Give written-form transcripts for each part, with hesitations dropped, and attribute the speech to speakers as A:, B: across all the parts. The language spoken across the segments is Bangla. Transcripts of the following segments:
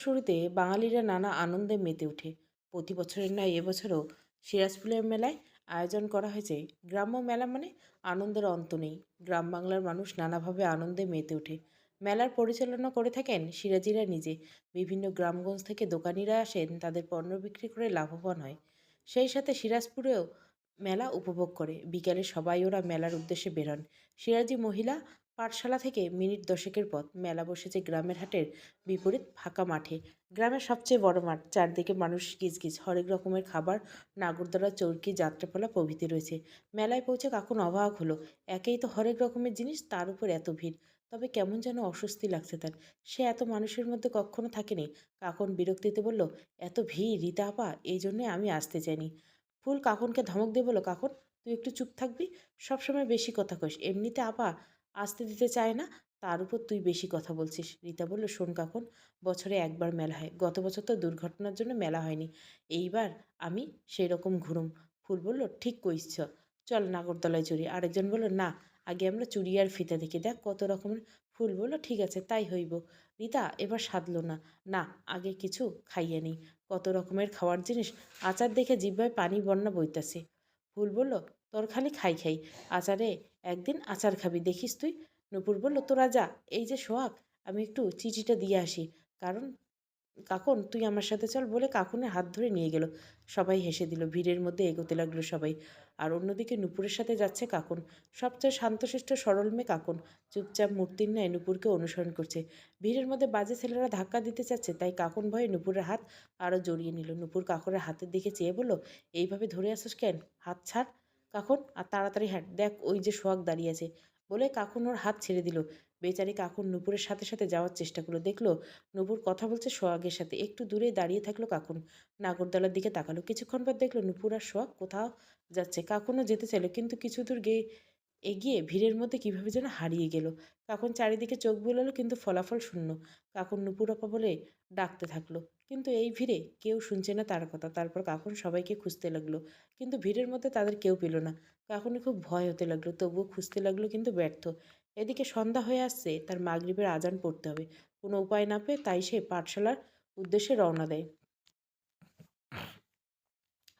A: শুরুতে বাঙালিরা নানা আনন্দে মেতে ওঠে। প্রতি বছরের ন্যায় এবছরও সিরাজপুরের মেলায় আয়োজন করা হয়েছে। গ্রাম্য মেলা মানে আনন্দের অন্ত নেই। গ্রাম বাংলার মানুষ নানাভাবে আনন্দে মেতে ওঠে। মেলার পরিচালনা করে থাকেন সিরাজিরা নিজে। বিভিন্ন গ্রামগঞ্জ থেকে দোকানিরা আসেন, তাদের পণ্য বিক্রি করে লাভবান হয়। সেই সাথে সিরাজপুরেও মেলা উপভোগ করে। বিকেলে সবাই ওরা মেলার উদ্দেশ্যে বেরোন। সিরাজি মহিলা পাঠশালা থেকে মিনিট দশেকের পথ। মেলা বসেছে গ্রামের হাটের বিপরীত ফাঁকা মাঠে। গ্রামের সবচেয়ে বড় মাঠ, চারদিকে মানুষ গিজগিজ, হরেক রকমের খাবার, নাগরদোলা, চরকি, যাত্রাপালা প্রভৃতি রয়েছে। মেলায় পৌঁছে কাকুন অবাক হলো। একেই তো হরেক রকমের জিনিস, তার উপর এত ভিড়। তবে কেমন যেন অস্বস্তি লাগছে তার। সে এত মানুষের মধ্যে কখনো থাকেনি। কাকুন বিরক্তিতে বলল, এত ভিড় রীতা আপা, এই জন্যে আমি আসতে চাইনি। ফুল কাকুনকে ধমক দিয়ে বলল, কাকুন তুই একটু চুপ থাকবি? সবসময় বেশি কথা কইস। এমনিতে আপা আসতে দিতে চায় না, তার উপর তুই বেশি কথা বলছিস। রীতা বলল, শোন কাকুন, বছরে একবার মেলা হয়। গত বছর তো দুর্ঘটনার জন্য মেলা হয়নি। এইবার আমি সেই রকম ঘুরুম। ফুল বলল, ঠিক কইস। চল নাগরদোলায় চড়ি। আরেকজন বলল, না, আগে আমরা চুড়ি আর ফিতা দেখি, দেখ কত রকমের। ফুল বলল, ঠিক আছে, তাই হইব। রীতা এবার সাধল না। না, আগে কিছু খাইয়ে নেই। কত রকমের খাওয়ার জিনিস। আচার দেখে জিহ্বায় পানি বন্যা বইতাছে। ফুল বলল, তোর খালি খাই খাই। আচারে একদিন আচার খাবি, দেখিস তুই। নূপুর বলল, তোরা যা, এই যে সোহাগ, আমি একটু চিঠিটা দিয়ে আসি। কারণ কাকুন তুই আমার সাথে চল বলে কাকুনের হাত ধরে নিয়ে গেল। সবাই হেসে দিল। ভিড়ের মধ্যে এগোতে লাগলো সবাই। আর অন্যদিকে নূপুরের সাথে যাচ্ছে কাকুন। সবচেয়ে শান্তশিষ্ট সরল মেয়ে কাকুন। চুপচাপ মূর্তির ন্যায় নূপুরকে অনুসরণ করছে। ভিড়ের মধ্যে বাজে ছেলেরা ধাক্কা দিতে চাচ্ছে, তাই কাকুন ভয়ে নূপুরের হাত আরও জড়িয়ে নিল। নূপুর কাকুরের হাতের দিকে চেয়ে বলল, এইভাবে ধরে আসিস কেন? হাত ছাড় কাকুন, আর তাড়াতাড়ি হাঁট, দেখ ওই যে সোহাগ দাঁড়িয়ে আছে। বলে কাকুন ওর হাত ছেড়ে দিল। বেচারি কাকুন নূপুরের সাথে সাথে যাওয়ার চেষ্টা করলো। দেখলো নূপুর কথা বলছে সোহাগের সাথে। একটু দূরে দাঁড়িয়ে থাকলো কাকুন। নাগরদোলার দিকে তাকালো। কিছুক্ষণ পর দেখলো নূপুর আর সোহাগ কোথাও যাচ্ছে। কাকুনও যেতে চাইলো, কিন্তু কিছু দূর এগিয়ে ভিড়ের মধ্যে কিভাবে যেন হারিয়ে গেল। কাকুন চারিদিকে চোখ বুলালো, কিন্তু ফলাফল শূন্য। কাকুন নূপুর আপা বলে ডাকতে থাকলো, কিন্তু এই ভিড়ে কেউ শুনছে না তার কথা। তারপর কাকুন সবাইকে খুঁজতে লাগলো, কিন্তু ভিড়ের মধ্যে তাদের কেউ পেল না। কাকুনের খুব ভয় হতে লাগলো, তবুও খুঁজতে লাগলো, কিন্তু ব্যর্থ। এদিকে সন্ধ্যা হয়ে আসছে, তার মাগরিবের আজান পড়তে হবে। কোনো উপায় না পেয়ে তাই সে পাঠশালার উদ্দেশ্যে রওনা দেয়।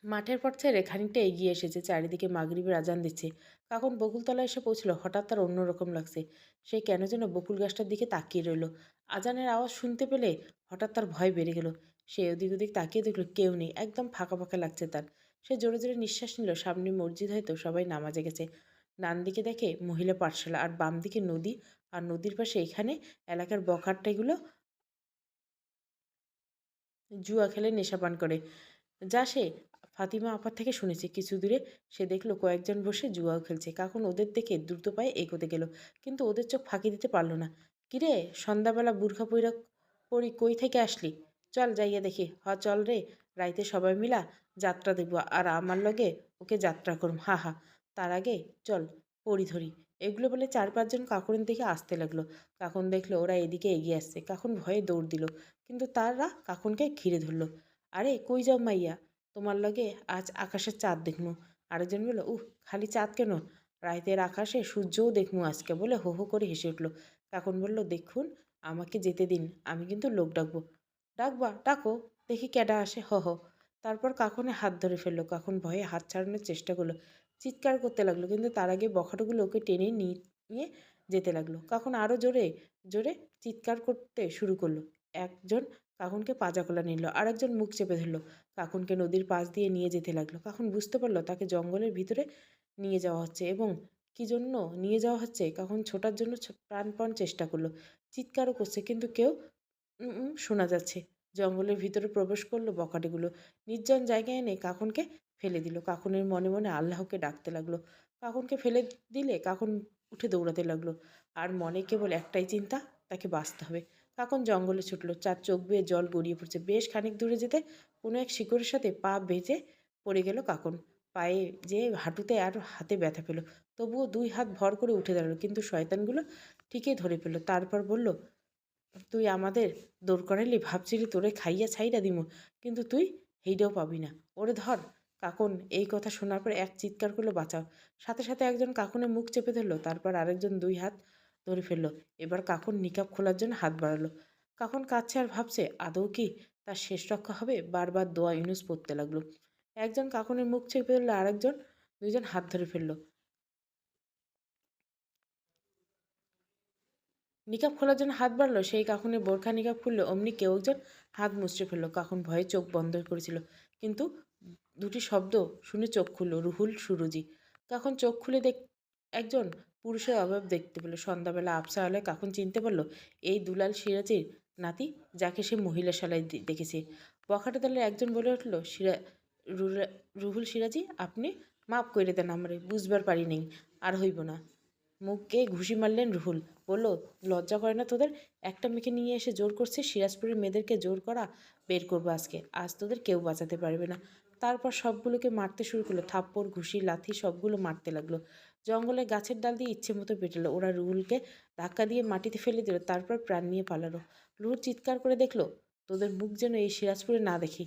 A: মাঠের পথ ছেড়ে খানিকটা এগিয়ে এসেছে, চারিদিকে মাগরিবের আজান দিচ্ছে। কাকুন বকুলতলায় এসে পৌঁছলো। হঠাৎ তার অন্যরকম লাগছে। সে কেন যেন বকুল গাছটার দিকে তাকিয়ে রইল। আজানের আওয়াজ শুনতে পেলে হঠাৎ তার ভয় বেড়ে গেল। সে ওদিক ওদিক তাকিয়ে দেখলো কেউ নেই। একদম ফাঁকা ফাঁকা লাগছে তার। সে জোরে জোরে নিঃশ্বাস নিল। সামনে মসজিদ, হয়তো সবাই নামাজে গেছে। ডান দিকে দেখে মহিলা পাঠশালা, আর বাম দিকে নদী। আর নদীর পাশে এখানে এলাকার বখাট্টাগুলো জুয়া খেলে নেশা পান করে, যা সে ফাতিমা আপার থেকে শুনেছে। কিছু দূরে সে দেখলো কয়েকজন বসে জুয়াও খেলছে। কাকুন ওদের দেখে দ্রুত পায়ে এগোতে গেল, কিন্তু ওদের চোখ ফাঁকি দিতে পারল না। কিরে, সন্ধ্যাবেলা বুর্খা পইরা পরি কই থেকে আসলি? চল যাইয়া দেখি। চল রে, রাইতে সবাই মিলা যাত্রা দেখব, আর আমার লগে ওকে যাত্রা করুম, হা হা। তার আগে চল পরি ধরি। এগুলো বলে চার পাঁচজন কাকুনের দিকে আসতে লাগলো। কাকুন দেখলো ওরা এদিকে এগিয়ে আসছে। কাকুন ভয়ে দৌড় দিল, কিন্তু তারা কাকুনকে ঘিরে ধরল। আরে কই যাও মাইয়া, তোমার লগে আজ আকাশের চাঁদ দেখমু। আরেকজন বলল, উহ, খালি চাঁদ কেন, রাইতের আকাশে সূর্যও দেখমু আজকে, বলে হো হো করে হেসে উঠল। কাকুন বলল, দেখুন, আমাকে যেতে দিন, আমি কিন্তু লোক ডাকবো। ডাকবা, ডাকো, দেখি কেডা আসে, হ হ। তারপর কাকুনে হাত ধরে ফেললো। কাকুন ভয়ে হাত ছাড়ানোর চেষ্টা করলো, চিৎকার করতে লাগলো, কিন্তু তার আগে বখাটেগুলো ওকে টেনে নিয়ে যেতে লাগলো। কাকুন আরও জোরে জোরে চিৎকার করতে শুরু করলো। একজন কাকুনকে পাজাকোলা নিল, আরেকজন মুখ চেপে ধরলো। কাকুনকে নদীর পাশ দিয়ে নিয়ে যেতে লাগলো। কাকুন বুঝতে পারলো তাকে জঙ্গলের ভিতরে নিয়ে যাওয়া হচ্ছে, এবং কি জন্য নিয়ে যাওয়া হচ্ছে। কাকুন ছোটার জন্য প্রাণপণ চেষ্টা করলো, চিৎকারও করছে, কিন্তু কেউ শোনা যাচ্ছে। জঙ্গলের ভিতরে প্রবেশ করলো বখাটেগুলো। নির্জন জায়গায় এনে কাকুনকে ফেলে দিল। কাকুনের মনে মনে আল্লাহকে ডাকতে লাগলো। কাকুনকে ফেলে দিলে কাকুন উঠে দৌড়াতে লাগলো, আর মনে কেবল একটাই চিন্তা, তাকে বাঁচতে হবে। কাকুন জঙ্গলে ছুটলো। চার চোখ বেয়ে জল গড়িয়ে পড়ছে। বেশ খানিক দূরে যেতে কোনো এক শিকড়ের সাথে পা বেঁধে পড়ে গেল কাকুন। পায়ে যে হাঁটুতে আর হাতে ব্যথা পেল, তবুও দুই হাত ভর করে উঠে দাঁড়ালো, কিন্তু শয়তানগুলো ঠিকই ধরে ফেলল। তারপর বলল, তুই আমাদের দৌড় করাইলি, ভাবছিলি তোরে খাইয়া ছাইরা দিমু, কিন্তু তুই হেইডাও পাবি না, ওরে ধর। কাকুন এই কথা শোনার পর এক চিৎকার করলো, বাঁচাও। সাথে সাথে একজন কাকুনের মুখ চেপে ধরলো, তারপর আরেকজন দুই হাত ধরে ফেললো। এবার কাকুন নিকাব খোলার জন্য হাত বাড়ালো। কাকুন কাঁদছে আর ভাবছে আদৌ কি তার শেষ রক্ষা হবে। বারবার দোয়া ইউনুস পড়তে লাগলো। একজন কাকুনের মুখ চেপে ফেললো, আরেকজন দুইজন হাত ধরে ফেললো। নিকাব খোলার জন্য হাত বাড়লো, সেই কাকুনের বোরখা নিকাব খুললো, অমনি কেউ একজন হাত মুচড়ে ফেললো। কাকুন ভয়ে চোখ বন্ধ করেছিল, কিন্তু দুটি শব্দ শুনে চোখ খুললো, রুহুল, সুরুজি। কাকুন চোখ খুলে একজন পুরুষের অভাব দেখতে পেল। সন্ধ্যাবেলা আবছা আলোয় কাকুন চিনতে পারলো এই দুলাল সিরাজির নাতি, যাকে সে মহিলা শালায় দেখেছে। বখাটে দলের একজন বলে উঠল, রুহুল সিরাজি, আপনি মাপ করে দেন, আমারে বুঝবার পারি নেই, আর হইব না। মুখে ঘুষি মারলেন রুহুল। বলল, লজ্জা করে না তোদের? একটা মেয়েকে নিয়ে এসে জোর করছে। সিরাজপুরের মেয়েদেরকে জোর করা বের করবো আজকে। আজ তোদের কেউ বাঁচাতে পারবে না। তারপর সবগুলোকে মারতে শুরু করলো। থাপ্পড়, ঘুষি, লাথি সবগুলো মারতে লাগলো। জঙ্গলে গাছের ডাল দিয়ে ইচ্ছে মতো পেটালো। ওরা রুহুলকে ধাক্কা দিয়ে মাটিতে ফেলে দিল, তারপর প্রাণ নিয়ে পালালো। রুহুল চিৎকার করে দেখলো, তোদের মুখ যেন এই সিরাজপুরে না দেখি।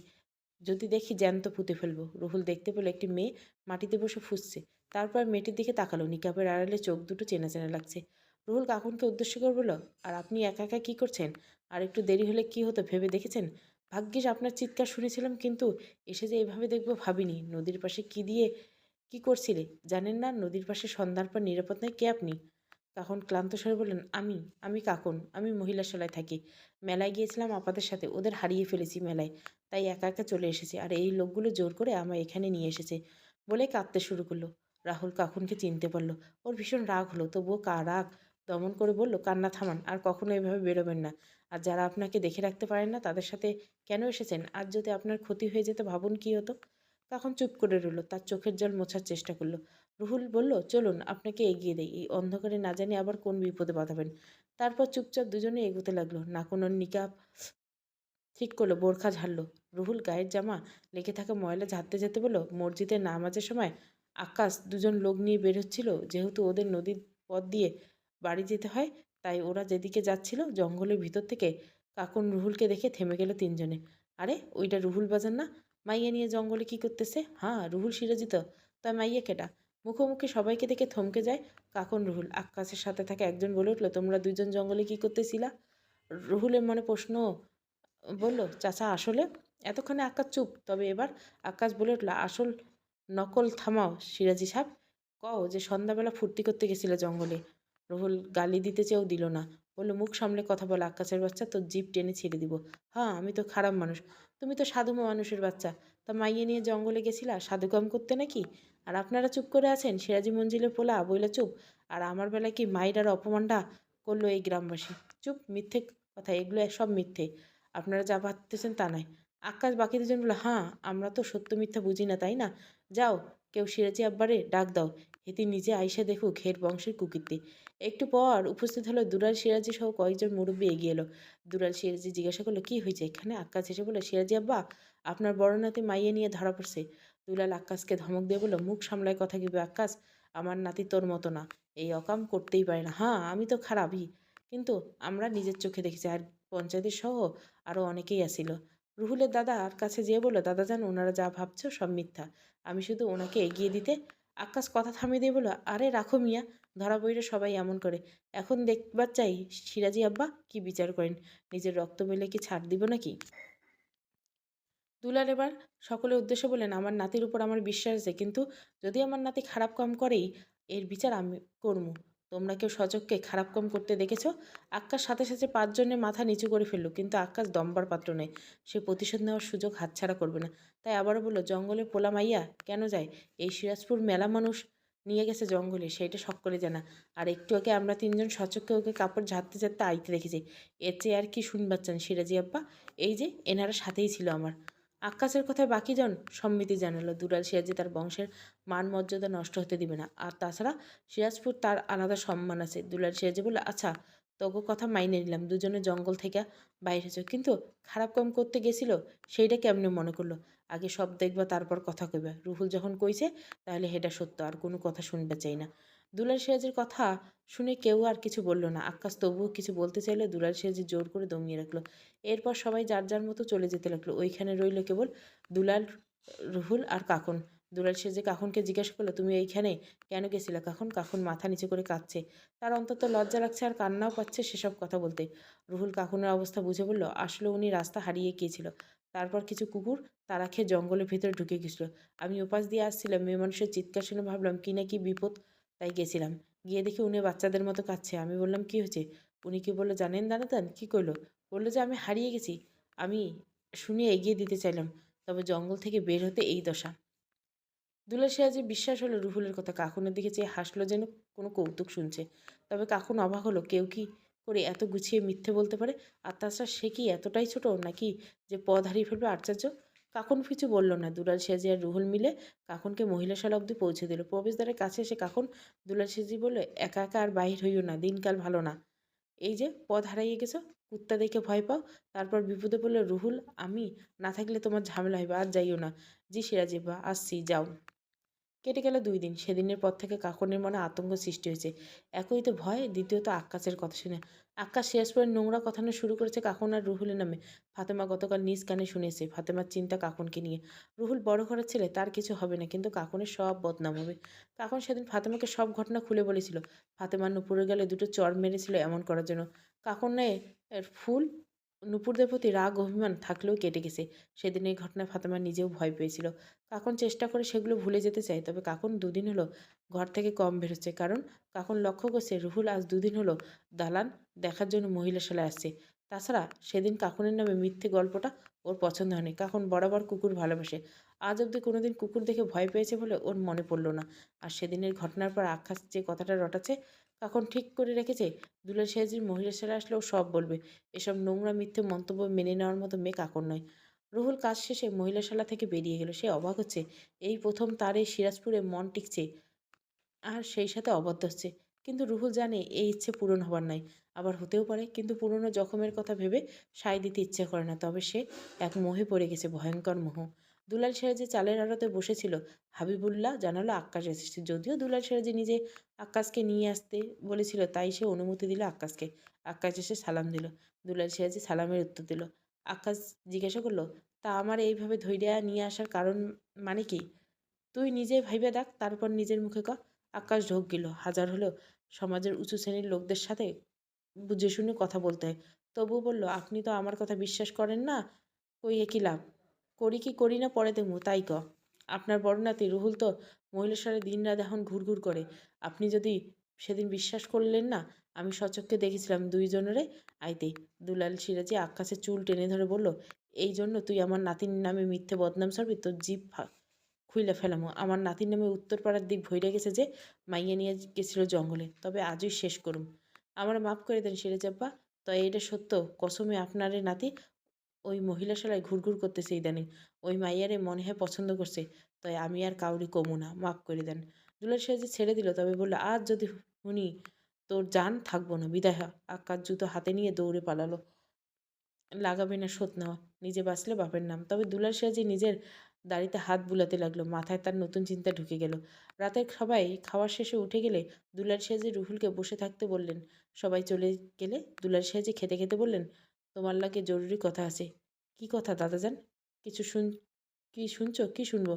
A: যদি দেখি জ্যান্ত পুঁতে ফেলবো। রুহুল দেখতে পেল একটি মেয়ে মাটিতে বসে ফুঁসছে। তারপর মেয়েটির দিকে তাকালো। নিকাবের আড়ালে চোখ দুটো চেনা চেনা লাগছে। রুহুল কাকুনকে উদ্দেশ্য করে বলল, আর আপনি একা একা কী করছেন? আর একটু দেরি হলে কি হতো ভেবে দেখেছেন? ভাগ্যিস আপনার চিৎকার শুনেছিলাম, কিন্তু এসে যে এভাবে দেখবো ভাবিনি। নদীর পাশে কি করছিলে জানেন না? নদীর পাশে সন্ধ্যার পর নিরাপদ নয়। কে আপনি? তখন ক্লান্ত স্বরে বললেন, আমি কাকুন। আমি মহিলাশালায় থাকি। মেলায় গিয়েছিলাম আপাদের সাথে, ওদের হারিয়ে ফেলেছি মেলায়, তাই একা একা চলে এসেছি। আর এই লোকগুলো জোর করে আমায় এখানে নিয়ে এসেছে। বলে কাঁদতে শুরু করলো। রাহুল কাকুনকে চিনতে পারলো। ওর ভীষণ রাগ হলো, তবুও রাগ দমন করে বলল, কান্না থামান, আর কখনো এভাবে বেরোবেন না। আর যারা আপনাকে দেখে রাখতে পারেন না তাদের সাথে কেন এসেছেন? আজ যদি আপনার ক্ষতি হয়ে যেত ভাবুন কি হতো। তখন চুপ করে রইল, তার চোখের জল মোছার চেষ্টা করলো। রুহুল বলল, চলুন আপনাকে এগিয়ে দেই, এই অন্ধকারে না জানি আবার কোন বিপদে বাঁধাবেন। তারপর চুপচাপ দুজনে এগোতে লাগলো। নাকুনর নিকাব ঠিক করলো, বোরখা ঝাড়লো। রুহুল গায়ের জামা লেগে থাকা ময়লা ঝাড়তে যেতে বলল, মসজিদের নামাজের সময় আকাশ দুজন লোক নিয়ে বের হচ্ছিল। যেহেতু ওদের নদীর পথ দিয়ে বাড়ি যেতে হয়, তাই ওরা যেদিকে যাচ্ছিল জঙ্গলের ভিতর থেকে কাকুন রুহুলকে দেখে থেমে গেল তিনজনে। আরে ওইটা রুহুল বাজান না? মাইয়া নিয়ে জঙ্গলে কি করতেছে? হ্যাঁ, রুহুল সিরাজি তো। তা মাইয়া কেটা? মুখোমুখি সবাইকে দেখে থমকে যায় কাকুন রুহুল। আকাশের সাথে থাকা একজন বলে উঠল, তোমরা দুজন জঙ্গলে কি করতেছিলা? রুহুলের মনে প্রশ্ন বলল, চাচা আসলে। এতক্ষণে আকাশ চুপ, তবে এবার আকাশ বলে উঠল, আসল নকল থামাও সিরাজি সাহেব। কও যে সন্ধ্যাবেলা ফুর্তি করতে গেছিলে জঙ্গলে। রুহুল গালি দিতে চেয়েও দিল না। বলল, মুখ সামলে কথা বল আকাশের বাচ্চা, তোর জিভ টেনে ছেড়ে দিব। হ্যাঁ, আমি তো খারাপ মানুষ, তুমি তো সাধু মানুষের বাচ্চা। তা মাইয়ে নিয়ে জঙ্গলে গেছিলা সাধু কাম করতে নাকি? আর আপনারা চুপ করে আছেন? সিরাজি মঞ্জিলের পোলা বইলা চুপ। আর আমার বেলায় কি মাইরার অপমানটা করলো এই গ্রামবাসী? চুপ, মিথ্যে কথা, এগুলো সব মিথ্যে। আপনারা যা ভাবতেছেন তা নয়। আকাশ বাকি দুজন বলল, হ্যাঁ, আমরা তো সত্য মিথ্যা বুঝি না, তাই না? যাও, কেউ সিরাজি আব্বারে ডাক দাও, হেতি নিজে আইসা দেখুক ঘের বংশের কুকীর্তি। একটু পর উপস্থিত হলো দুলাল সিরাজি সহ কয়েকজন মুরব্বী এগিয়ে এলো। দুলাল সিরাজি জিজ্ঞাসা করলো, কি হয়েছে এখানে? আক্কাস হেসে বলল, সিরাজি আব্বা, আপনার বড় নাতি মাইয়ে নিয়ে ধরা পড়ছে। দুলাল আক্কাসকে ধমক দিয়ে বলল, মুখ সামলায় কথা কিবে আক্কাস, আমার নাতি তোর মতো না, এই অকাম করতেই পারে না। হ্যাঁ, আমি তো খারাপই, কিন্তু আমরা নিজের চোখে দেখেছি। আর পঞ্চায়েতের সহ আরও অনেকেই আসিল। রুহুলের দাদার কাছে যেয়ে বলল, দাদা জান, ওনারা যা ভাবছো সব মিথ্যা। আমি শুধু ওনাকে এগিয়ে দিতে। আক্কাস কথা থামিয়ে দিয়ে বলল, আরে রাখো মিয়া, ধরা বইরে সবাই এমন করে। এখন দেখবার চাই সিরাজি আব্বা কি বিচার করেন। নিজের রক্ত বইলে কি ছাড় দিব নাকি? দুলাল এবার সকলের উদ্দেশ্যে বললেন, আমার নাতির উপর আমার বিশ্বাস আছে, কিন্তু যদি আমার নাতি খারাপ কাম করেই, এর বিচার আমি করবো। তোমরা কেউ সচক্ষে খারাপ কাম করতে দেখেছ? আক্কাস সাথে সাথে পাঁচজনের মাথা নিচু করে ফেললো, কিন্তু আক্কাস দম্বার পাত্র নেই। সে প্রতিশোধ নেওয়ার সুযোগ হাতছাড়া করবে না। তাই আবারও বলল, জঙ্গলে পোলা মাইয়া কেন যায়? এই সিরাজপুর মেলা মানুষ নিয়ে গেছে জঙ্গলে, সেইটা সকলে জানা। আর একটু আগে আমরা তিনজন সচক্ষে ওকে কাপড় ঝাড়তে ঝাড়তে আইতে দেখেছি। এর চেয়ে আর কি শুনবার চান সিরাজি আব্বা? এই যে এনারা সাথেই ছিল আমার। আক্কাসের কথায় বাকিজন সম্মতি জানালো। দুলাল সিরাজি তার বংশের মান মর্যাদা নষ্ট হতে দিবে না। আর তাছাড়া সিরাজপুর তার আলাদা সম্মান আছে। দুলাল সিরাজি বলল, আচ্ছা, তোকে কথা মাইনে নিলাম, দুজনে জঙ্গল থেকে বাইরে হয়েছ, কিন্তু খারাপ কাম করতে গেছিল সেইটা কেমনে মনে করলো? আগে সব দেখবা, তারপর কথা কইবা। রুহুল যখন কইছে তাহলে হেটা সত্য, আর কোনো কথা শুনতে চাই না। দুলাল সিরাজের কথা শুনে কেউ আর কিছু বলল না। আক্কাস তবুও কিছু বলতে চাইলে দুলাল সিরাজি জোর করে দমিয়ে রাখলো। এরপর সবাই যার যার মতো চলে যেতে লাগলো। ওইখানে রইল কেবল দুলাল, রুহুল আর কাকুন। দুলাল সেজে কাকুনকে জিজ্ঞাসা করলো, তুমি এইখানে কেন গেছিলে কাকুন? কাকুন মাথা নিচু করে কাঁদছে। তার অন্তত লজ্জা লাগছে আর কান্নাও পাচ্ছে সেসব কথা বলতে। রুহুল কাকুনের অবস্থা বুঝে বলল, আসলে উনি রাস্তা হারিয়ে গিয়েছিল। তারপর কিছু কুকুর তাড়া খেয়ে জঙ্গলের ভেতরে ঢুকে গেছিল। আমি ওপাশ দিয়ে আসছিলাম, মেয়ে মানুষের চিৎকার শুনে ভাবলাম কি না কি বিপদ, তাই গেছিলাম। গিয়ে দেখি উনি বাচ্চাদের মতো কাঁদছে। আমি বললাম, কি হয়েছে? উনি কি বললো জানেন দানাদান? কি করলো? বললো যে আমি হারিয়ে গেছি। আমি শুনে এগিয়ে দিতে চাইলাম, তবে জঙ্গল থেকে বের হতে এই দশা। দুলাল সিরাজে বিশ্বাস হলো রুহুলের কথা। কাকুনের দিকে চেয়ে হাসলো যেন কোনো কৌতুক শুনছে। তবে কাকুন অবাক হলো, কেউ কি করে এত গুছিয়ে মিথ্যে বলতে পারে? আর তাছাড়া সে কি এতটাই ছোট নাকি যে পদ হারিয়ে ফেলবে? আশ্চর্য। কাকুন কিছু বলল না। দুলাল সিরাজি আর রুহুল মিলে কাকুনকে মহিলাশালা অব্দি পৌঁছে দিল। প্রবেশদ্বারের কাছে এসে কাকুন দুলাল সিরাজি বলল, একা একা আর বাহির হইও না, দিনকাল ভালো না। এই যে পথ হারাইয়ে গেছো, কুত্তা দেখে ভয় পাও। তারপর বিপদে পড়লে রুহুল, আমি না থাকলে তোমার ঝামেলা হইবে, আর যাইও না। জি সিরাজি বা, আসছি, যাও। কেটে গেল ২ দিন। সেদিনের পর থেকে কাকনের মনে আতঙ্ক সৃষ্টি হয়েছে। একই তো ভয়, দ্বিতীয়ত আক্কাসের কথা শুনে। আক্কাস সিরাজপুরের নোংরা কথানো শুরু করেছে কাকন আর রুহুলের নামে। ফাতেমা গতকাল নিজ কানে শুনেছে। ফাতেমার চিন্তা কাকনকে নিয়ে। রুহুল বড় ঘরের ছেলে, তার কিছু হবে না, কিন্তু কাকনের সব বদনাম হবে। কাকন সেদিন ফাতেমাকে সব ঘটনা খুলে বলেছিল। ফাতেমা নুপুরের গালে দুটো চড় মেরেছিল এমন করার জন্য। কাকনের ফুল নুপুরদের প্রতি রাগ অভিমান থাকলেও কেটে গেছে। সেদিন এই ঘটনায় ফাতেমা নিজেও ভয় পেয়েছিল। কাকন চেষ্টা করে সেগুলো ভুলে যেতে চায়, তবে কাকন ২ দিন হলো ঘর থেকে কম বেরোচ্ছে। কারণ কাকন লক্ষ্য করছে রুহুল আজ ২ দিন হলো দালান দেখার জন্য মহিলাশালায় আসছে। তাছাড়া সেদিন কাকনের নামে মিথ্যে গল্পটা ওর পছন্দ হয়নি। কাকন বরাবর কুকুর ভালোবাসে। আজ অবধি কোনোদিন কুকুর দেখে ভয় পেয়েছে বলে ওর মনে পড়ল না। আর সেদিনের ঘটনার পর আখ্যাস যে কথাটা রটাচ্ছে, কাকন ঠিক করে রেখেছে দুলাল সাহেজির মহিলাশালায় আসলে ও সব বলবে। এসব নোংরা মিথ্যে মন্তব্য মেনে নেওয়ার মতো মেয়ে কাকন নয়। রুহুল কাজ শেষে মহিলাশালা থেকে বেরিয়ে গেল। সে অবাক হচ্ছে, এই প্রথম তার এই সিরাজপুরে মন টিকছে আর সেই সাথে অবদ্ধ হচ্ছে। কিন্তু রুহুল জানে এই ইচ্ছে পূরণ হবার নয়। আবার হতেও পারে, কিন্তু পুরনো জখমের কথা ভেবে সায় দিতে ইচ্ছে করে না। তবে সে এক মোহে পড়ে গেছে, ভয়ঙ্কর মোহ। দুলাল সিরাজি চালের আড়তে বসেছিল। হাবিবুল্লাহ জানালো আক্কাস এসেছে। যদিও দুলাল সিরাজি নিজে আক্কাসকে নিয়ে আসতে বলেছিল, তাই সে অনুমতি দিল আক্কাসকে। আক্কাস এসে সালাম দিল। দুলাল সিরাজি সালামের উত্তর দিল। আক্কাস জিজ্ঞাসা করলো, তা আমার এইভাবে ধইর্যা নিয়ে আসার কারণ মানে কি? তুই নিজে ভাইবা দেখ, তারপর নিজের মুখে ক। আকাশ ঢোক গেল। হাজার হলেও সমাজের উঁচু শ্রেণীর লোকদের সাথে বুঝে শুনে কথা বলতে হয়। তবুও বলল, আপনি তো আমার কথা বিশ্বাস করেন না, কইয়ে কি লাভ? করি কি করি না পরে দেখমু, তাই ক। আপনার বড় নাতি রুহুল তো মহিলার সাথে দিনরাত এখন ঘুরঘুর করে। আপনি যদি সেদিন বিশ্বাস করলেন না, আমি স্বচক্ষে দেখেছিলাম ২ জনেরে আইতে। দুলাল সিরাজি আক্কাসের চুল টেনে ধরে বলল, এই জন্য তুই আমার নাতির নামে মিথ্যে বদনাম ছড়াবি? তোর জিভ খুইলা ফেলামু। আমার নাতির নামে উত্তরপাড়ার দিক ভইরা গেছে যে মাইয়া নিয়ে গেছিল জঙ্গলে। তবে আজই শেষ করুম। আমারে মাফ করে দেন সিরাজ আব্বা। তয় এইডা সত্য, কসমে আপনারে নাতি ওই মহিলাশালায় ঘুরঘুর করতেছে ইদানিং। ওই মাইয়ারে মনে হয় পছন্দ করছে। তয় আমি আর কাউরি কমু না। মাফ করে দেন। দুলাল সাহেব ছেড়ে দিল, তবে বলল, আজ যদি শুনি তোর জান থাকবো না, বিদায় হ। আক্কাস জুতো হাতে নিয়ে দৌড়ে পালালো। লাগাবে না শোধ নেওয়া, নিজে বাঁচলে বাপের নাম। তবে দুলাল সিরাজি নিজের দাড়িতে হাত বুলাতে লাগলো। মাথায় তার নতুন চিন্তা ঢুকে গেল। রাতের সবাই খাওয়ার শেষে উঠে গেলে দুলাল সিরাজি রুহুলকে বসে থাকতে বললেন। সবাই চলে গেলে দুলাল সিরাজি খেতে খেতে বললেন, তোমার লাগে জরুরি কথা আছে। কি কথা দাদাজান? কিছু কি শুনছো? কি শুনবো?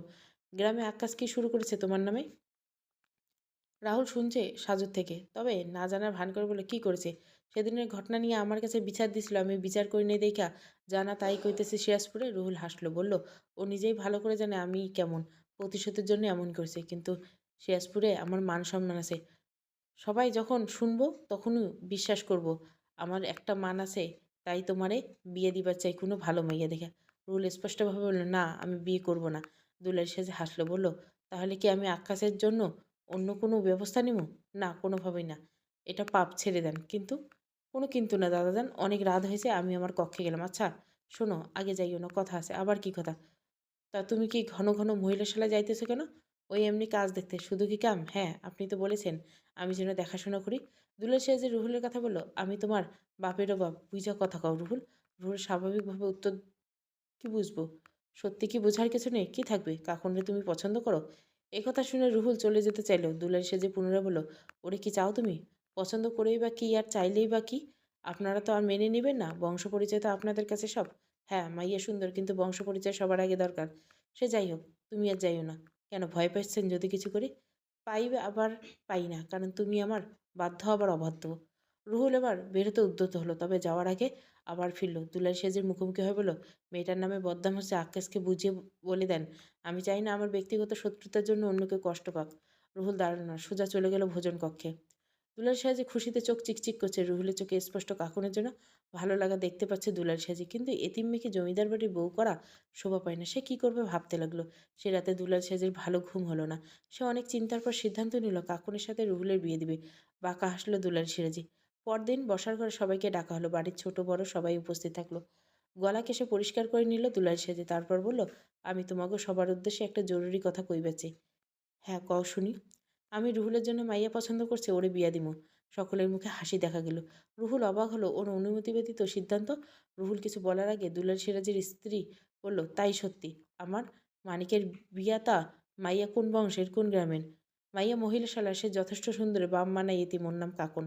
A: গ্রামে আক্কাস কি শুরু করেছে তোমার নামে? রাহুল শুনছে সাজুর থেকে, তবে না জানার ভান করে বলে, কি করেছে? সেদিনের ঘটনা নিয়ে আমার কাছে বিচার দিছিল, আমি বিচার করি নাই দেইখা জানা তাই কইতেছে সিরাজপুরে। রুহুল হাসলো, বলল, ও নিজেই ভালো করে জানে আমি কেমন, প্রতিশোধের জন্য এমন করেছে। কিন্তু সিরাজপুরে আমার মান সম্মান আছে। সবাই যখন শুনবো তখনই বিশ্বাস করব। আমার একটা মান আছে, তাই তোমারে বিয়ে দিবার চাই কোনো ভালো মাইয়া দেখে। রুহুল স্পষ্টভাবে বলল, না আমি বিয়ে করব না। দুলাল সেজে হাসলো, বলল, তাহলে কি আমি আক্কাসের জন্য অন্য কোনো ব্যবস্থা নিব? না, কোনোভাবেই না। এটা পাপ, ছেড়ে দেন। কিন্তু? কোনো কিন্তু না দাদাজান, অনেক রাত হয়েছে, আমি আমার কক্ষে গেলাম। আচ্ছা শোনো, আগে যাইও না, কথা আছে। আবার কি কথা? তা তুমি কি ঘন ঘন মহিলাশালায় যাইতেছো কেন? ওই এমনি কাজ দেখতে, শুধু কি কাম? হ্যাঁ, আপনি তো বলেছেন আমি যেন দেখাশোনা করি। দুলাল সিরাজি রুহুলের কথা বলল, আমি তোমার বাপেরও বাপ, বুঝা কথা কও রুহুল। রুহুল স্বাভাবিকভাবে উত্তর, কি বুঝবো? সত্যি কি বোঝার কিছু নেই? কি থাকবে? কাকুনরে তুমি পছন্দ করো? একথা শুনে রুহুল চলে যেতে চাইল। দুলাল সেজে পুনরায় বলল, ওরে কি চাও তুমি? পছন্দ করেই বা কি, আর চাইলেই বা কি? আপনারা তো আর মেনে নেবেন না, বংশ পরিচয় তো আপনাদের কাছে সব। হ্যাঁ, মাইয়া সুন্দর, কিন্তু বংশ পরিচয় সবার আগে দরকার। সে যাই হোক, তুমি আর যাইও না। কেন ভয় পাচ্ছেন যদি কিছু করি? পাই আবার পাই না, কারণ তুমি আমার বাধ্য আবার অবাধ্য। রুহুল এবার বেরোতে উদ্যত হলো, তবে যাওয়ার আগে আবার ফিরল। দুলাল সেজের মুখোমুখি হয়ে বলল, মেয়েটার নামে বদনাম হচ্ছে, আক্কেসকে বুঝিয়ে বলে দেন। আমি চাই না আমার ব্যক্তিগত শত্রুতার জন্য অন্য কেউ কষ্ট পাক। রুহুল দাঁড়ালো না, সোজা চলে গেল ভোজন কক্ষে। দুলাল সাজি খুশিতে চোখ চিকচিক করছে। রুহুলের চোখে স্পষ্ট কাকুনের জন্য ভালো লাগা দেখতে পাচ্ছে দুলাল সাজি, কিন্তু এতিম মেয়েকে জমিদার বাড়ির বউ করা শোভা পায় না। সে কি করবে ভাবতে লাগলো। সে রাতে দুলাল সাজির ভালো ঘুম হলো না। সে অনেক চিন্তার পর সিদ্ধান্ত নিল কাকুনের সাথে রুহুলের বিয়ে দিবে। বাঁকা হাসলো দুলাল সিরাজি। পরদিন বসার ঘরে সবাইকে ডাকা হলো। বাড়ির ছোট বড় সবাই উপস্থিত থাকলো। গলা কেসে পরিষ্কার করে নিল দুলাল সেজে, তারপর বলল, আমি তোমাকে সবার উদ্দেশ্যে একটা জরুরি কথা কইবেছি। হ্যাঁ কও শুনি। আমি রুহুলের জন্য মাইয়া পছন্দ করছি, ওরে বিয়া দিমু। সকলের মুখে হাসি দেখা গেল। রুহুল অবাক হলো, ওর অনুমতি ব্যতীত সিদ্ধান্ত। রুহুল কিছু বলার আগে দুলাল সিরাজের স্ত্রী বলল, তাই সত্যি? আমার মানিকের বিয়াতা? মাইয়া কোন বংশের, কোন গ্রামের? মাইয়া মহিলা শালা, সে যথেষ্ট সুন্দরী, বাম মানাই এতিম, ওর নাম কাকন।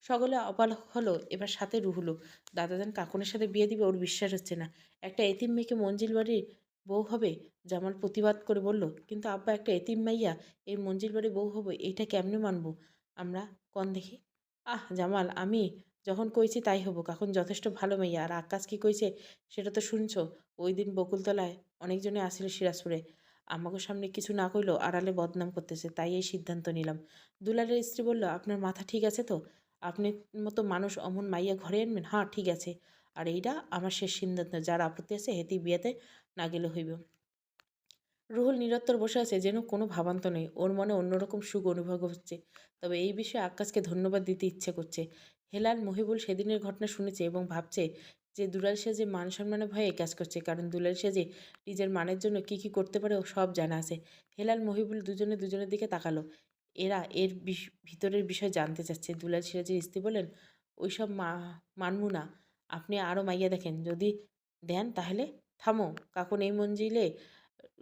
A: সকলে অবাক হলো, এবার সাথে রুহুলও। দাদাজান কাকুনের সাথে বিয়ে দিবে, ওর বিশ্বাস হচ্ছে না। একটা এতিম মেয়েকে মঞ্জিল বাড়ির বউ হবে? জামাল প্রতিবাদ করে বলল, কিন্তু আব্বা, একটা এতিম মাইয়া এই মঞ্জিল বাড়ির বউ হবে, এইটা কেমনে মানবো আমরা? কন দেখি। জামাল, আমি যখন কইছি তাই হবো। কাকুন যথেষ্ট ভালো মেইয়া। আর আকাশ কি কইছে সেটা তো শুনছো। ওই দিন বকুলতলায় অনেকজনে আসিল সিরাজপুরে। আমাকে সামনে কিছু না কইলো, আড়ালে বদনাম করতেছে, তাই এই সিদ্ধান্ত নিলাম। দুলালের স্ত্রী বলল, আপনার মাথা ঠিক আছে তো? আপনি মতো মানুষ অমন মাইয়া ঘরে আনবেন? হ্যাঁ ঠিক আছে। আর এইটা আমার শেষ সিদ্ধান্ত, যার আপত্তি আছে হেতি বিয়েতে না গেলে হইব। রুহুল নিরত্তর বসে আছে, যেন কোনো ভাবান্ত নেই। ওর মনে অন্যরকম সুখ অনুভব হচ্ছে। তবে এই বিষয়ে আক্কাসকে ধন্যবাদ দিতে ইচ্ছে করছে। হেলাল মহিবুল সেদিনের ঘটনা শুনেছে এবং ভাবছে যে দুলাল সেজে মান সম্মানের ভয়ে এই কাজ করছে, কারণ দুলাল সেজে নিজের মানের জন্য কি কি করতে পারে ও সব জানা আছে। হেলাল মহিবুল দুজনে দুজনের দিকে তাকালো। এরা এর ভিতরের বিষয় জানতে চাচ্ছে। দুলাল সিরাজের স্ত্রী বলেন, ওইসব মানমু না। আপনি আরও মাইয়া দেখেন, যদি দেন তাহলে। থামো, কাকুন এই মঞ্জিলে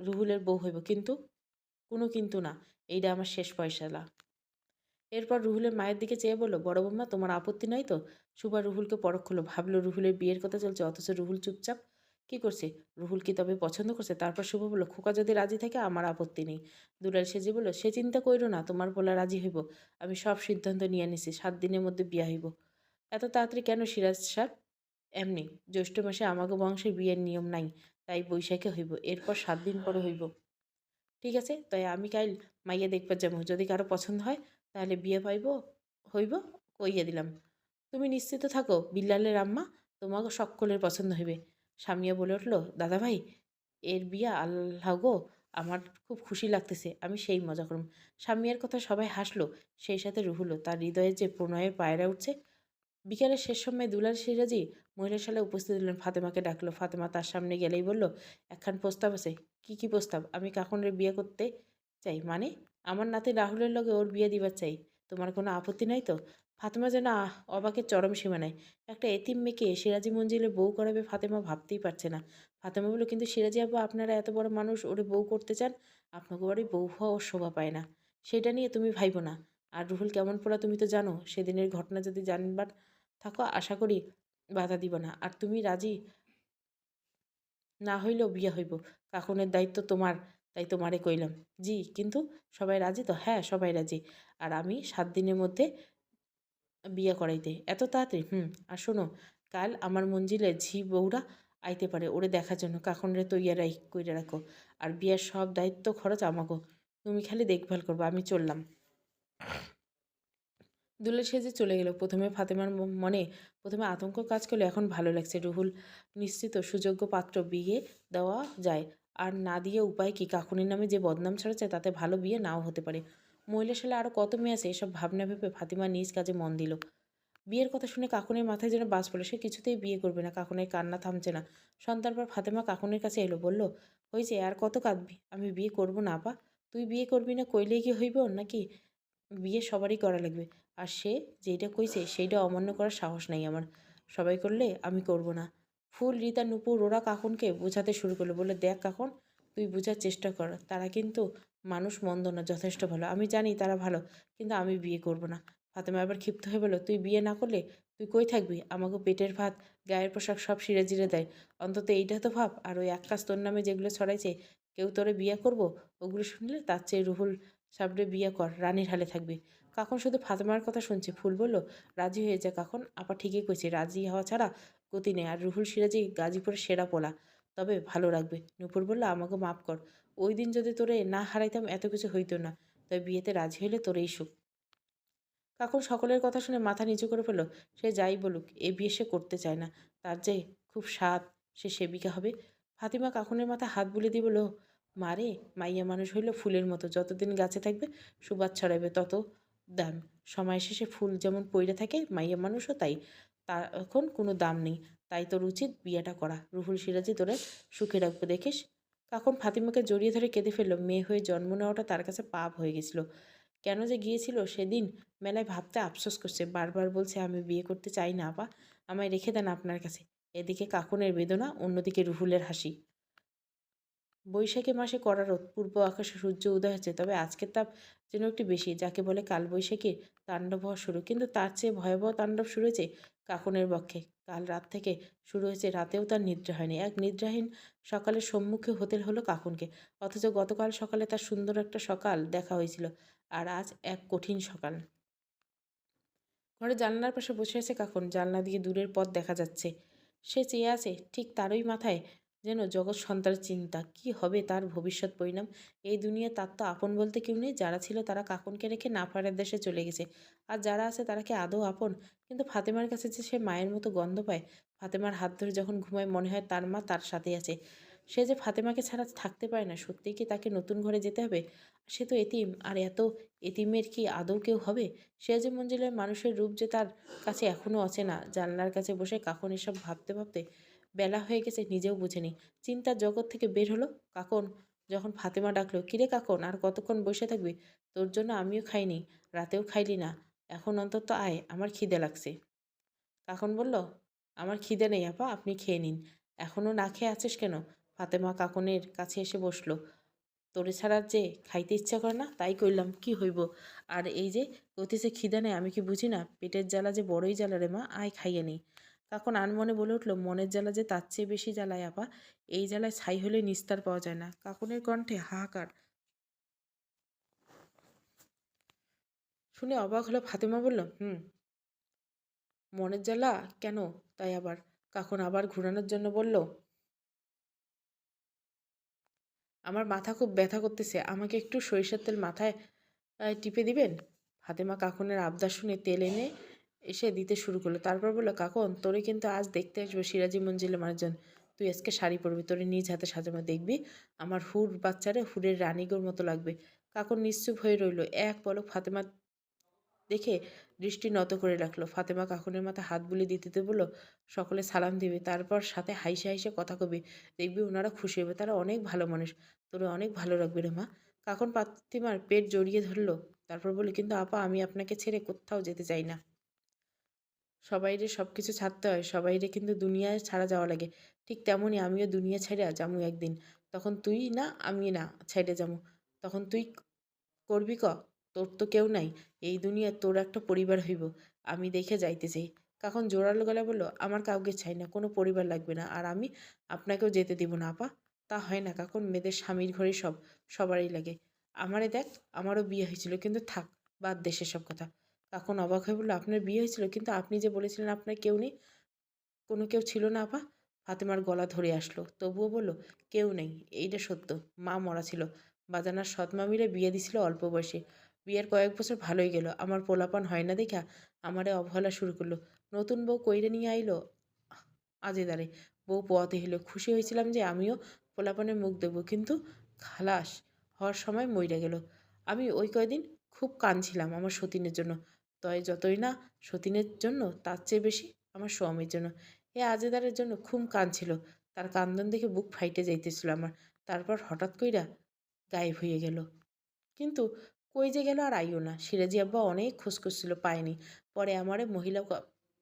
A: রুহুলের বউ হইব, কিন্তু কোনো কিন্তু না। এইটা আমার শেষ ফয়সালা। এরপর রুহুলের মায়ের দিকে চেয়ে বলল, বড় বৌমা, তোমার আপত্তি নাই তো? সুবা রুহুলকে পরখ হলো, ভাবলো রুহুলের বিয়ের কথা চলছে, অথচ রুহুল চুপচাপ। কি করছে? রুহুল কি তবে পছন্দ করছে? তারপর শুভ বলল, খোকা যদি রাজি থাকে আমার আপত্তি নেই। দুলাল সেজে বলল, সে চিন্তা কইরো না, তোমার বলা রাজি হইব। আমি সব সিদ্ধান্ত নিয়ে নিছি, 7 দিনের মধ্যে বিয়া হইব। এত তাড়াতাড়ি কেন সিরাজ সাহেব? এমনি, জ্যৈষ্ঠ মাসে আমাকে বংশের বিয়ের নিয়ম নাই, তাই বৈশাখে হইব, এরপর 7 দিন পরে হইব। ঠিক আছে, তাই আমি কাইল মাইয়া দেখবার যাবো। যদি কারো পছন্দ হয় তাহলে বিয়ে হইব, কইয়া দিলাম। তুমি নিশ্চিত থাকো বিল্লালের আম্মা, তোমাকে সকলের পছন্দ হইবে। স্বামীয়া বলে উঠল, দাদা ভাই, এর বিয়া আল্লাহ গো, আমার খুব খুশি লাগতেছে, আমি সেই মজা করুম। স্বামীয়ার কথা সবাই হাসলো, সেই সাথে রুহুলও। তার হৃদয়ে যে প্রণয়ের পায়রা উঠছে। বিকেলের শেষ সময় দুলাল সিরাজি মহিলাশালায় উপস্থিত হলেন। ফাতেমাকে ডাকলো। ফাতেমা তার সামনে গেলেই বলল, একখান প্রস্তাব আছে। কি প্রস্তাব? আমি কাকুনের বিয়ে করতে চাই। মানে? আমার নাতি রাহুলের লগে ওর বিয়ে দিবার চাই। তোমার কোনো আপত্তি নাই তো? ফাতেমা যেন অবাকের চরম সীমানায়। একটা এতিম মেয়েকে সিরাজি মঞ্জিলে বউ করাবে ফাতেমা ভাবতেই পারছে না। ফাতেমা বলল, কিন্তু সিরাজি আব্বা, আপনারা এত বড় মানুষ, ওরে বউ করতে চান? আপনাকে বাড়ি বউ হওয়া ওর শোভা পায় না। সেটা নিয়ে তুমি ভাইবো না। আর রুহুল কেমন পোলা তুমি তো জানো। সেদিনের ঘটনা যদি জানবার থাকো, আশা করি বাধা দিব না। আর তুমি রাজি না হইলেও বিয়ে হইব। কাকুনের দায়িত্ব তোমার, তাই তোমারে কইলাম। জি, কিন্তু সবাই রাজি তো? হ্যাঁ, সবাই রাজি। আর আমি 7 দিনের মধ্যে বিয়ে করাইতে। এত তাড়াতাড়ি? হুম। আর শোনো, কাল আমার মঞ্জিলে ঝি বউরা আইতে পারে ওরে দেখার জন্য। কাকুনরে তৈয়ার কইরা রাখো। আর বিয়ের সব দায়িত্ব খরচ আমাগো। তুমি খালি দেখভাল করবা। আমি চললাম। দুলাল সেজে চলে গেল। ফাতেমার মনে প্রথমে আতঙ্ক কাজ করলে, এখন ভালো লাগছে। রুহুল নিশ্চিত সুযোগ্য পাত্র, বিয়ে দেওয়া যায়। আর না দিয়ে উপায় কি? কাকুনির নামে যে বদনাম ছড়াচ্ছে তাতে ভালো বিয়ে নাও হতে পারে। মহিলা সালে আরও কত মেয়ে আছে, এসব ভাবনা ভেবে ফাতিমা নিজ কাজে মন দিল। বিয়ের কথা শুনে কাকুনের মাথায় যেন বাজ পড়ল। সে কিছুতেই বিয়ে করবে না। কাকুনের কান্না থামছে না। সন্ধ্যার পর ফাতেমা কাকুনের কাছে এলো, বলল, হয়েছে আর কত কাঁদবি? আমি বিয়ে করব না আপা। তুই বিয়ে করবি না কইলেই কি হইব নাকি? বিয়ে সবারই করা লাগবে। আর সে যেইটা কইছে সেইটা অমান্য করার সাহস নাই আমার। সবাই করলে আমি করব না। ফুল, রিতা, নূপুর ওরা কাকুনকে বোঝাতে শুরু করলো। বলে, দেখ কাকুন, তুই বোঝার চেষ্টা কর। তারা কিন্তু মানুষ মন্দ না, যথেষ্ট ভালো। আমি জানি তারা ভালো, কিন্তু আমি বিয়ে করব না। ফাতেমা এবার ক্ষিপ্ত হয়ে বলল, তুই বিয়ে না করলে তুই কই থাকবি? আমাকে পেটের ভাত, গায়ের পোশাক সব সিরে জিরে দেয়। অন্তত এইটা তো ভাব। আর ওই এক কাজ তোর নামে যেগুলো ছড়াইছে, কেউ তোরে বিয়ে করব, ওগুলো শুনলে তার চেয়ে রুহুল সাবরে বিয়ে কর, রানীর হালে থাকবি। কাকুন শুধু ফাতেমার কথা শুনছে। ফুল বলল, রাজি হয়ে যা কাকুন, আপা ঠিকই কইছে, রাজি হওয়া ছাড়া গতি নেই। আর রুহুল সিরাজি গাজীপুরের সেরা পোলা, তবে ভালো রাখবে। নূপুর বলল, আমাকে মাফ কর, ওই দিন যদি তোরে না হারাইতাম এত কিছু হইতো না। তবে বিয়েতে রাজি হইলে তোরেই সুখ। কাকুন সকলের কথা শুনে মাথা নিচু করে ফেলল। সে যাই বলুক, এ বিয়ে সে করতে চায় না। তার যে খুব স্বাদ সে সেবিকা হবে। ফাতিমা কাকুনের মাথায় হাত বুলিয়ে দিয়ে বলল, মারে, মাইয়া মানুষ হইল ফুলের মতো, যতদিন গাছে থাকবে সুবাস ছড়াইবে তত দাম। সময় শেষে ফুল যেমন পইড়ে থাকে, মাইয়া মানুষও তাই। তার এখন কোনো দাম নেই। তাই তোর উচিত বিয়েটা করা। রুহুল সিরাজি তোরে সুখে রাখবো দেখিস। কাকুন ফাতিমাকে জড়িয়ে ধরে কেঁদে ফেলল। মেয়ে হয়ে জন্ম নেওয়াটা তার কাছে পাপ হয়ে গেছিল। কেন যে গিয়েছিল সেদিন মেলায় ভাবতে আফসোস করছে। বারবার বলছে, আমি বিয়ে করতে চাই না আপা, আমায় রেখে দেন আপনার কাছে। এদিকে কাকুনের বেদনা, অন্যদিকে রুহুলের হাসি। বৈশাখী মাসে কড়া রোদ, পূর্ব আকাশে সূর্য উদয় হচ্ছে, তবে আজকের তাপ যেন একটু বেশি, যাকে বলে কালবৈশাখীর তাণ্ডব হওয়া শুরু। কিন্তু তার চেয়ে ভয়াবহ তাণ্ডব শুরু হয়েছে কাকুনের পক্ষে। কাল রাত থেকে শুরু হয়েছে, রাতেও তার নিদ্রা হয়নি। এক নিদ্রাহীন সকালের সম্মুখে হতে হলো কাকুনকে। অথচ গতকাল সকালে তার সুন্দর একটা সকাল দেখা হয়েছিল, আর আজ এক কঠিন সকাল। ঘরে জানলার পাশে বসে আছে কাকুন। জানলা দিয়ে দূরের পথ দেখা যাচ্ছে। সে চেয়ে আছে, ঠিক তারই মাথায় যেন জগৎ সন্তানের চিন্তা, কি হবে তার ভবিষ্যৎ পরিণাম। এই দুনিয়া তার তো আপন বলতে কেউ নেই। যারা ছিল তারা কাকুনকে রেখে না ফেরার দেশে চলে গেছে। আর যারা আছে তারা কি আদৌ আপন? কিন্তু ফাতেমার কাছে যে সে মায়ের মতো গন্ধ পায়। ফাতেমার হাত ধরে যখন ঘুমায় মনে হয় তার মা তার সাথেই আছে। সে যে ফাতেমাকে ছাড়া থাকতে পারে না। সত্যিই কি তাকে নতুন ঘরে যেতে হবে? সে তো এতিম, আর এত এতিমের কি আদৌ কেউ হবে? সিরাজি মঞ্জিলের মানুষের রূপ যে তার কাছে এখনও অচেনা। জানলার কাছে বসে কাকন এসব ভাবতে ভাবতে বেলা হয়ে গেছে নিজেও বুঝেনি। চিন্তার জগৎ থেকে বের হলো কাকন। যখন ফাতেমা ডাকলো, কিরে কাকন, আর কতক্ষণ বসে থাকবি? তোর জন্য আমিও খাইনি, রাতেও খাইলি না, এখন অন্তত আয়, আমার খিদে লাগছে। কাকন বলল, আমার খিদে নেই আপা, আপনি খেয়ে নিন। এখনও না খেয়ে আছিস কেন? ফাতেমা কাকনের কাছে এসে বসলো। তোরে ছাড়া যে খাইতে ইচ্ছা করে না, তাই কইলাম, কি হইব? আর এই যে কইতেছে খিদে নেই, আমি কি বুঝি না? পেটের জ্বালা যে বড়ই জ্বালা রে মা, আয় খাইয়ে নেই। তখন আনমনে বলে উঠল, মনের জ্বালা যে তার চেয়ে বেশি জ্বালায় আপা। এই জ্বালায় ছাই হলে নিস্তার পাওয়া যায় না। কাকুনের কণ্ঠে হাহাকার শুনে অবাক হলো ফাতেমা। বলল, মনের জ্বালা কেন? তাই আবার? কাকুন আবার ঘুরানোর জন্য বলল, আমার মাথা খুব ব্যথা করতেছে, আমাকে একটু সরিষার তেল মাথায় টিপে দিবেন? ফাতেমা কাকুনের আবদার শুনে তেল এনে এসে দিতে শুরু করলো। তারপর বললো, কাকন, তোরে কিন্তু আজ দেখতে আসবো সিরাজি মঞ্জিলের মানুষজন। তুই আজকে শাড়ি পরবি, তোরে নিজ হাতে সাজানো, দেখবি আমার হুর বাচ্চারে হুরের রানীগোর মতো লাগবে। কাকুন নিশ্চুপ হয়ে রইল। এক পলক ফাতেমা দেখে দৃষ্টি নত করে রাখলো। ফাতেমা কাকুনের মাথায় হাত বুলিয়ে দিতে দিতে বলল, সকলে সালাম দিবে, তারপর সাথে হাইসে হাইসে কথা কবি, দেখবি ওনারা খুশি হবে, তারা অনেক ভালো মানুষ, তোরে অনেক ভালো রাখবে রে মা। কাকুন ফাতিমার পেট জড়িয়ে ধরলো। তারপর বলি, কিন্তু আপা, আমি আপনাকে ছেড়ে কোথাও যেতে চাই না। সবাইরে সব কিছু ছাড়তে হয়, সবাইরে কিন্তু দুনিয়ায় ছাড়া যাওয়া লাগে। ঠিক তেমনই আমিও দুনিয়া ছেড়ে যামু একদিন। তখন তুই না, আমি না, ছেড়ে যামু। তখন তুই করবি ক? তোর তো কেউ নাই। এই দুনিয়ায় তোর একটা পরিবার হইব। আমি দেখে যাইতে চাই। কাকন জোরালো গলায় বলল, আমার কাউকে চাই না, কোনো পরিবার লাগবে না, আর আমি আপনাকেও যেতে দিব না আপা। তা হয় না কাকন, মেয়েদের স্বামীর ঘরে সবারই লাগে। আমারে দেখ, আমারও বিয়ে হয়েছিল, কিন্তু থাক, বাদ দে সেসব কথা। কাকন অবাক হয়ে বলল, আপনার বিয়ে হয়েছিল, কিন্তু আপনি যে বলেছিলেন আপনার কেউ নেই, কোনো কেউ ছিল না আপা? ফাতেমার গলা ধরে আসলো, তবুও বলল, কেউ নেই, এইটা সত্য। মা মরা ছিল। বাজানার সৎমা মিলে বিয়ে দিছিল অল্প বয়সে। বিয়ের কয়েক বছর ভালোই গেল। আমার পোলাপান হয় না দেখা আমারে অবহেলা শুরু করলো। নতুন বউ কইরে নিয়ে আইলো আজেদারে। বউ পোয়াতে হইলো। খুশি হয়েছিলাম যে আমিও পোলাপানের মুখ দেব, কিন্তু খালাস হওয়ার সময় মইরা গেল। আমি ওই কয়দিন খুব কাঁদছিলাম আমার সতীনের জন্য। তয় যতই না সতীনের জন্য, তার চেয়ে বেশি আমার স্বামীর জন্য। এ আজেদারের জন্য খুব কাঁদছিল। তার কান্দন দেখে বুক ফাইটে যাইতেছিল আমার। তারপর হঠাৎ কইরা গায়েব হইয়া গেল। কিন্তু কই যে গেল আর আইও না। সিরাজি আব্বা অনেক খোঁজ করছিল, পায়নি। পরে আমারে মহিলা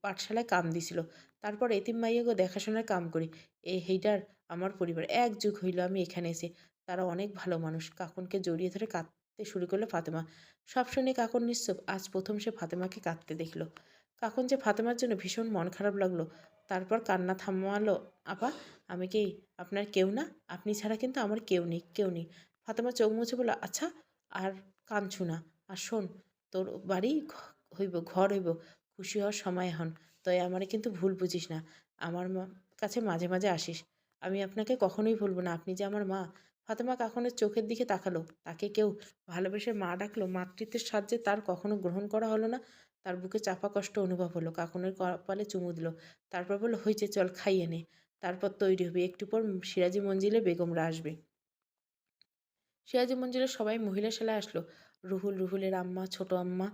A: পাঠশালায় কাম দিছিল। তারপর এতিম মাইয়াগো দেখাশোনার কাম করি। এই হেইডার আমার পরিবার। এক যুগ হইল আমি এখানে এসে। তারা অনেক ভালো মানুষ। কাকুনকে জড়িয়ে ধরে কাঁদতে শুরু করলো ফাতেমা। সব শুনে কাকুন নিশ্চুপ। আজ প্রথম সে ফাতেমাকে কাঁদতে দেখল। কাকুন যে ফাতেমার জন্য ভীষণ মন খারাপ লাগলো তারপর কান্না থামালো। আপা, আমি কি আপনার কেউ না? আপনি ছাড়া কিন্তু আমার কেউ নেই, কেউ নেই। ফাতেমা চোখ মুছে বলল, আচ্ছা আর কাঁদছু না। আর শোন, তোর বাড়ি হইব, ঘর হইব, খুশি হওয়ার সময় হন। তাই আমারে কিন্তু ভুল বুঝিস না। আমার কাছে মাঝে মাঝে আসিস। আমি আপনাকে কখনোই ভুলব না। আপনি যে আমার মা। ফাতেমা কাকুনের চোখের দিকে তাকালো। তাকে কেউ ভালোবেসে মা ডাকলো। মাতৃত্বের সাহায্যে তার কখনো গ্রহণ করা হলো না। তার বুকে চাপা কষ্ট অনুভব হলো। কাকুনের কপালে চুমু দিল। তারপর বলল, হয়েছে, চল খাইয়ে নে। তারপর তৈরি হবি। একটু পর সিরাজি মঞ্জিলে বেগমরা আসবে। সিরাজি মঞ্জিলের সবাই মহিলা সেলায় আসলো। রুহুলের আম্মা, ছোট আম্মা,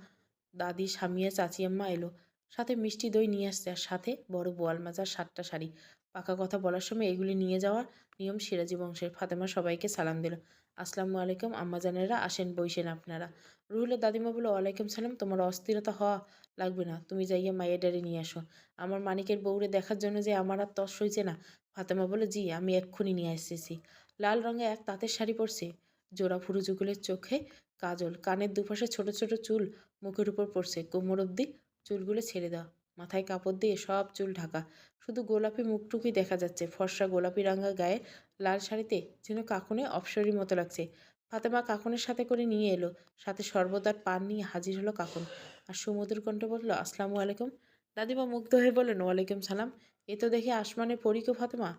A: দাদি, স্বামীয়া, চাচি আম্মা এলো। সাথে মিষ্টি দই নিয়ে আসছে, আর সাথে বড় বোয়াল মাজার 7টা শাড়ি। পাকা কথা বলার সময় এগুলি নিয়ে যাওয়ার নিয়ম সিরাজি বংশের। ফাতেমা সবাইকে সালাম দিল। আসসালামু আলাইকুম আম্মাজানেরা, আসেন বইসেন আপনারা। রুহুলের দাদিমা বলল, ওয়ালাইকুম সালাম। তোমার অস্থিরতা হওয়া লাগবে না, তুমি যাইয়া মাইয়া ডারে নিয়ে আসো। আমার মানিকের বউরে দেখার জন্য যে আমার আর তস হইছে না। ফাতেমা বলল, জি আমি এক্ষুনি নিয়ে আসতেছি। লাল রঙে এক তাঁতের শাড়ি পরছে, জোড়া ফুরু যুগলের চোখে কাজল, কানের দুপাশে ছোট ছোট চুল মুখের উপর পড়ছে, কোমর অব্দি চুলগুলো ছেড়ে দেওয়া, মাথায় কাপড় দিয়ে সব চুল ঢাকা, শুধু গোলাপি মুখটুকুই দেখা যাচ্ছে। ফর্সা গোলাপি রাঙা গায়ে লাল শাড়িতে যেন কাকুনে অপসরীর মতো লাগছে। ফাতেমা কাকুনের সাথে করে নিয়ে এলো, সাথে শরবত আর পান নিয়ে হাজির হলো কাকুন। আর সুমধুর কণ্ঠে বলল, আসসালামু আলাইকুম। দাদিমা মুগ্ধ হয়ে বললেন, ওয়ালাইকুম সালাম। এ তো দেখে আসমানে পরী গো ফাতেমা।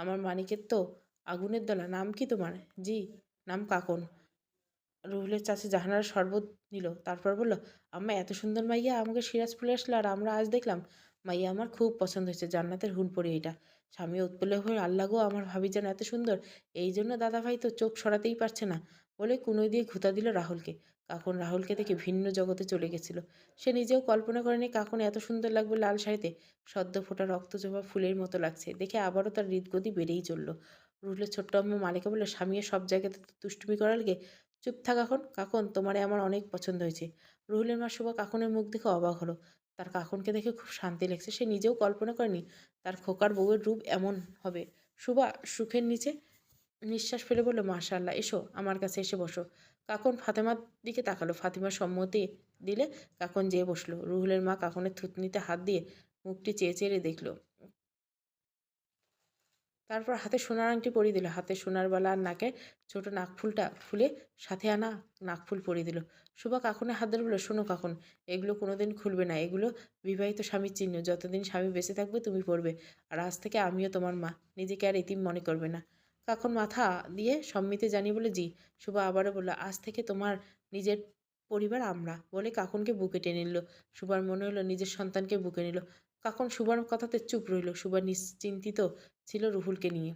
A: আমার মানিকের তো আগুনের দলা। নাম কি তোমার? জি, নাম কাকন। রুহুলের চাচি জাহানারা শরবত নিল, তারপর বলল, আম্মা এত সুন্দর মাইয়া আমাকে সিরাজপুরে আসলো, আর আমরা আজ দেখলাম মাইয়া আমার খুব পছন্দ হয়েছে, জান্নাতের হুল পড়ি এটা। স্বামী উৎপল্ল হয়ে, আল্লাহ গো, আমার ভাবি যেন এত সুন্দর, এই জন্য দাদাভাই তো চোখ সরাতেই পারছে না, বলে কুনোই দিয়ে ঘুতা দিল রাহুলকে। কাকুন রাহুলকে দেখে ভিন্ন জগতে চলে গেছিল। সে নিজেও কল্পনা করেনি কাকুন এত সুন্দর লাগবে লাল শাড়িতে। সদ্য ফোটা রক্তজবা ফুলের মতো লাগছে দেখে, আবারও তার হৃদগতি বেড়েই চলল। রুহুলের ছোট্ট আম্মা মালিকা বলল, স্বামীও সব জায়গাতে দুষ্টুমি করার গে। চুপ থাক এখন, কাকন তোমারে আমার অনেক পছন্দ হয়েছে। রুহুলের মা শুভা কাকুনের মুখ দেখে অবাক হলো। তার কাকুনকে দেখে খুব শান্তি লাগছে। সে নিজেও কল্পনা করেনি তার খোকার বউয়ের রূপ এমন হবে। শুভা সুখের নিচে নিঃশ্বাস ফেলে বলল, মাশাআল্লাহ, এসো আমার কাছে এসে বসো। কাকন ফাতেমার দিকে তাকালো। ফাতেমা সম্মতি দিলে কাকন যেয়ে বসলো। রুহুলের মা কাকনের থুতনিতে হাত দিয়ে মুখটি চেয়ে চেড়ে দেখলো। তারপর হাতে সোনার আংটি পরিয়ে দিল। হাতে সোনার বালা আর নাকে ছোট নাকফুলটা খুলে সাথে আনা নাকফুল পরিয়ে দিল। সুভা কাকুনের হাত ধরে বলল, শোনো কাকুন, এগুলো কোনোদিন খুলবে না। এগুলো বিবাহিত স্বামীর চিহ্ন। যতদিন স্বামী বেঁচে থাকবে তুমি পরবে। আর আজ থেকে আমিও তোমার মা। নিজেকে আর এতিম মনে করবে না। কাকুন মাথা দিয়ে সম্মতি জানিয়ে বলে, জি। সুভা আবারও বলল, আজ থেকে তোমার নিজের পরিবার আমরা, বলে কাকুনকে বুকে টেনে নিল। সুভার মনে হলো নিজের সন্তানকে বুকে নিল। কাকুন সুভার কথাতে চুপ রইল। সুভা নিশ্চিন্তিত ছিল রুহুলকে নিয়ে।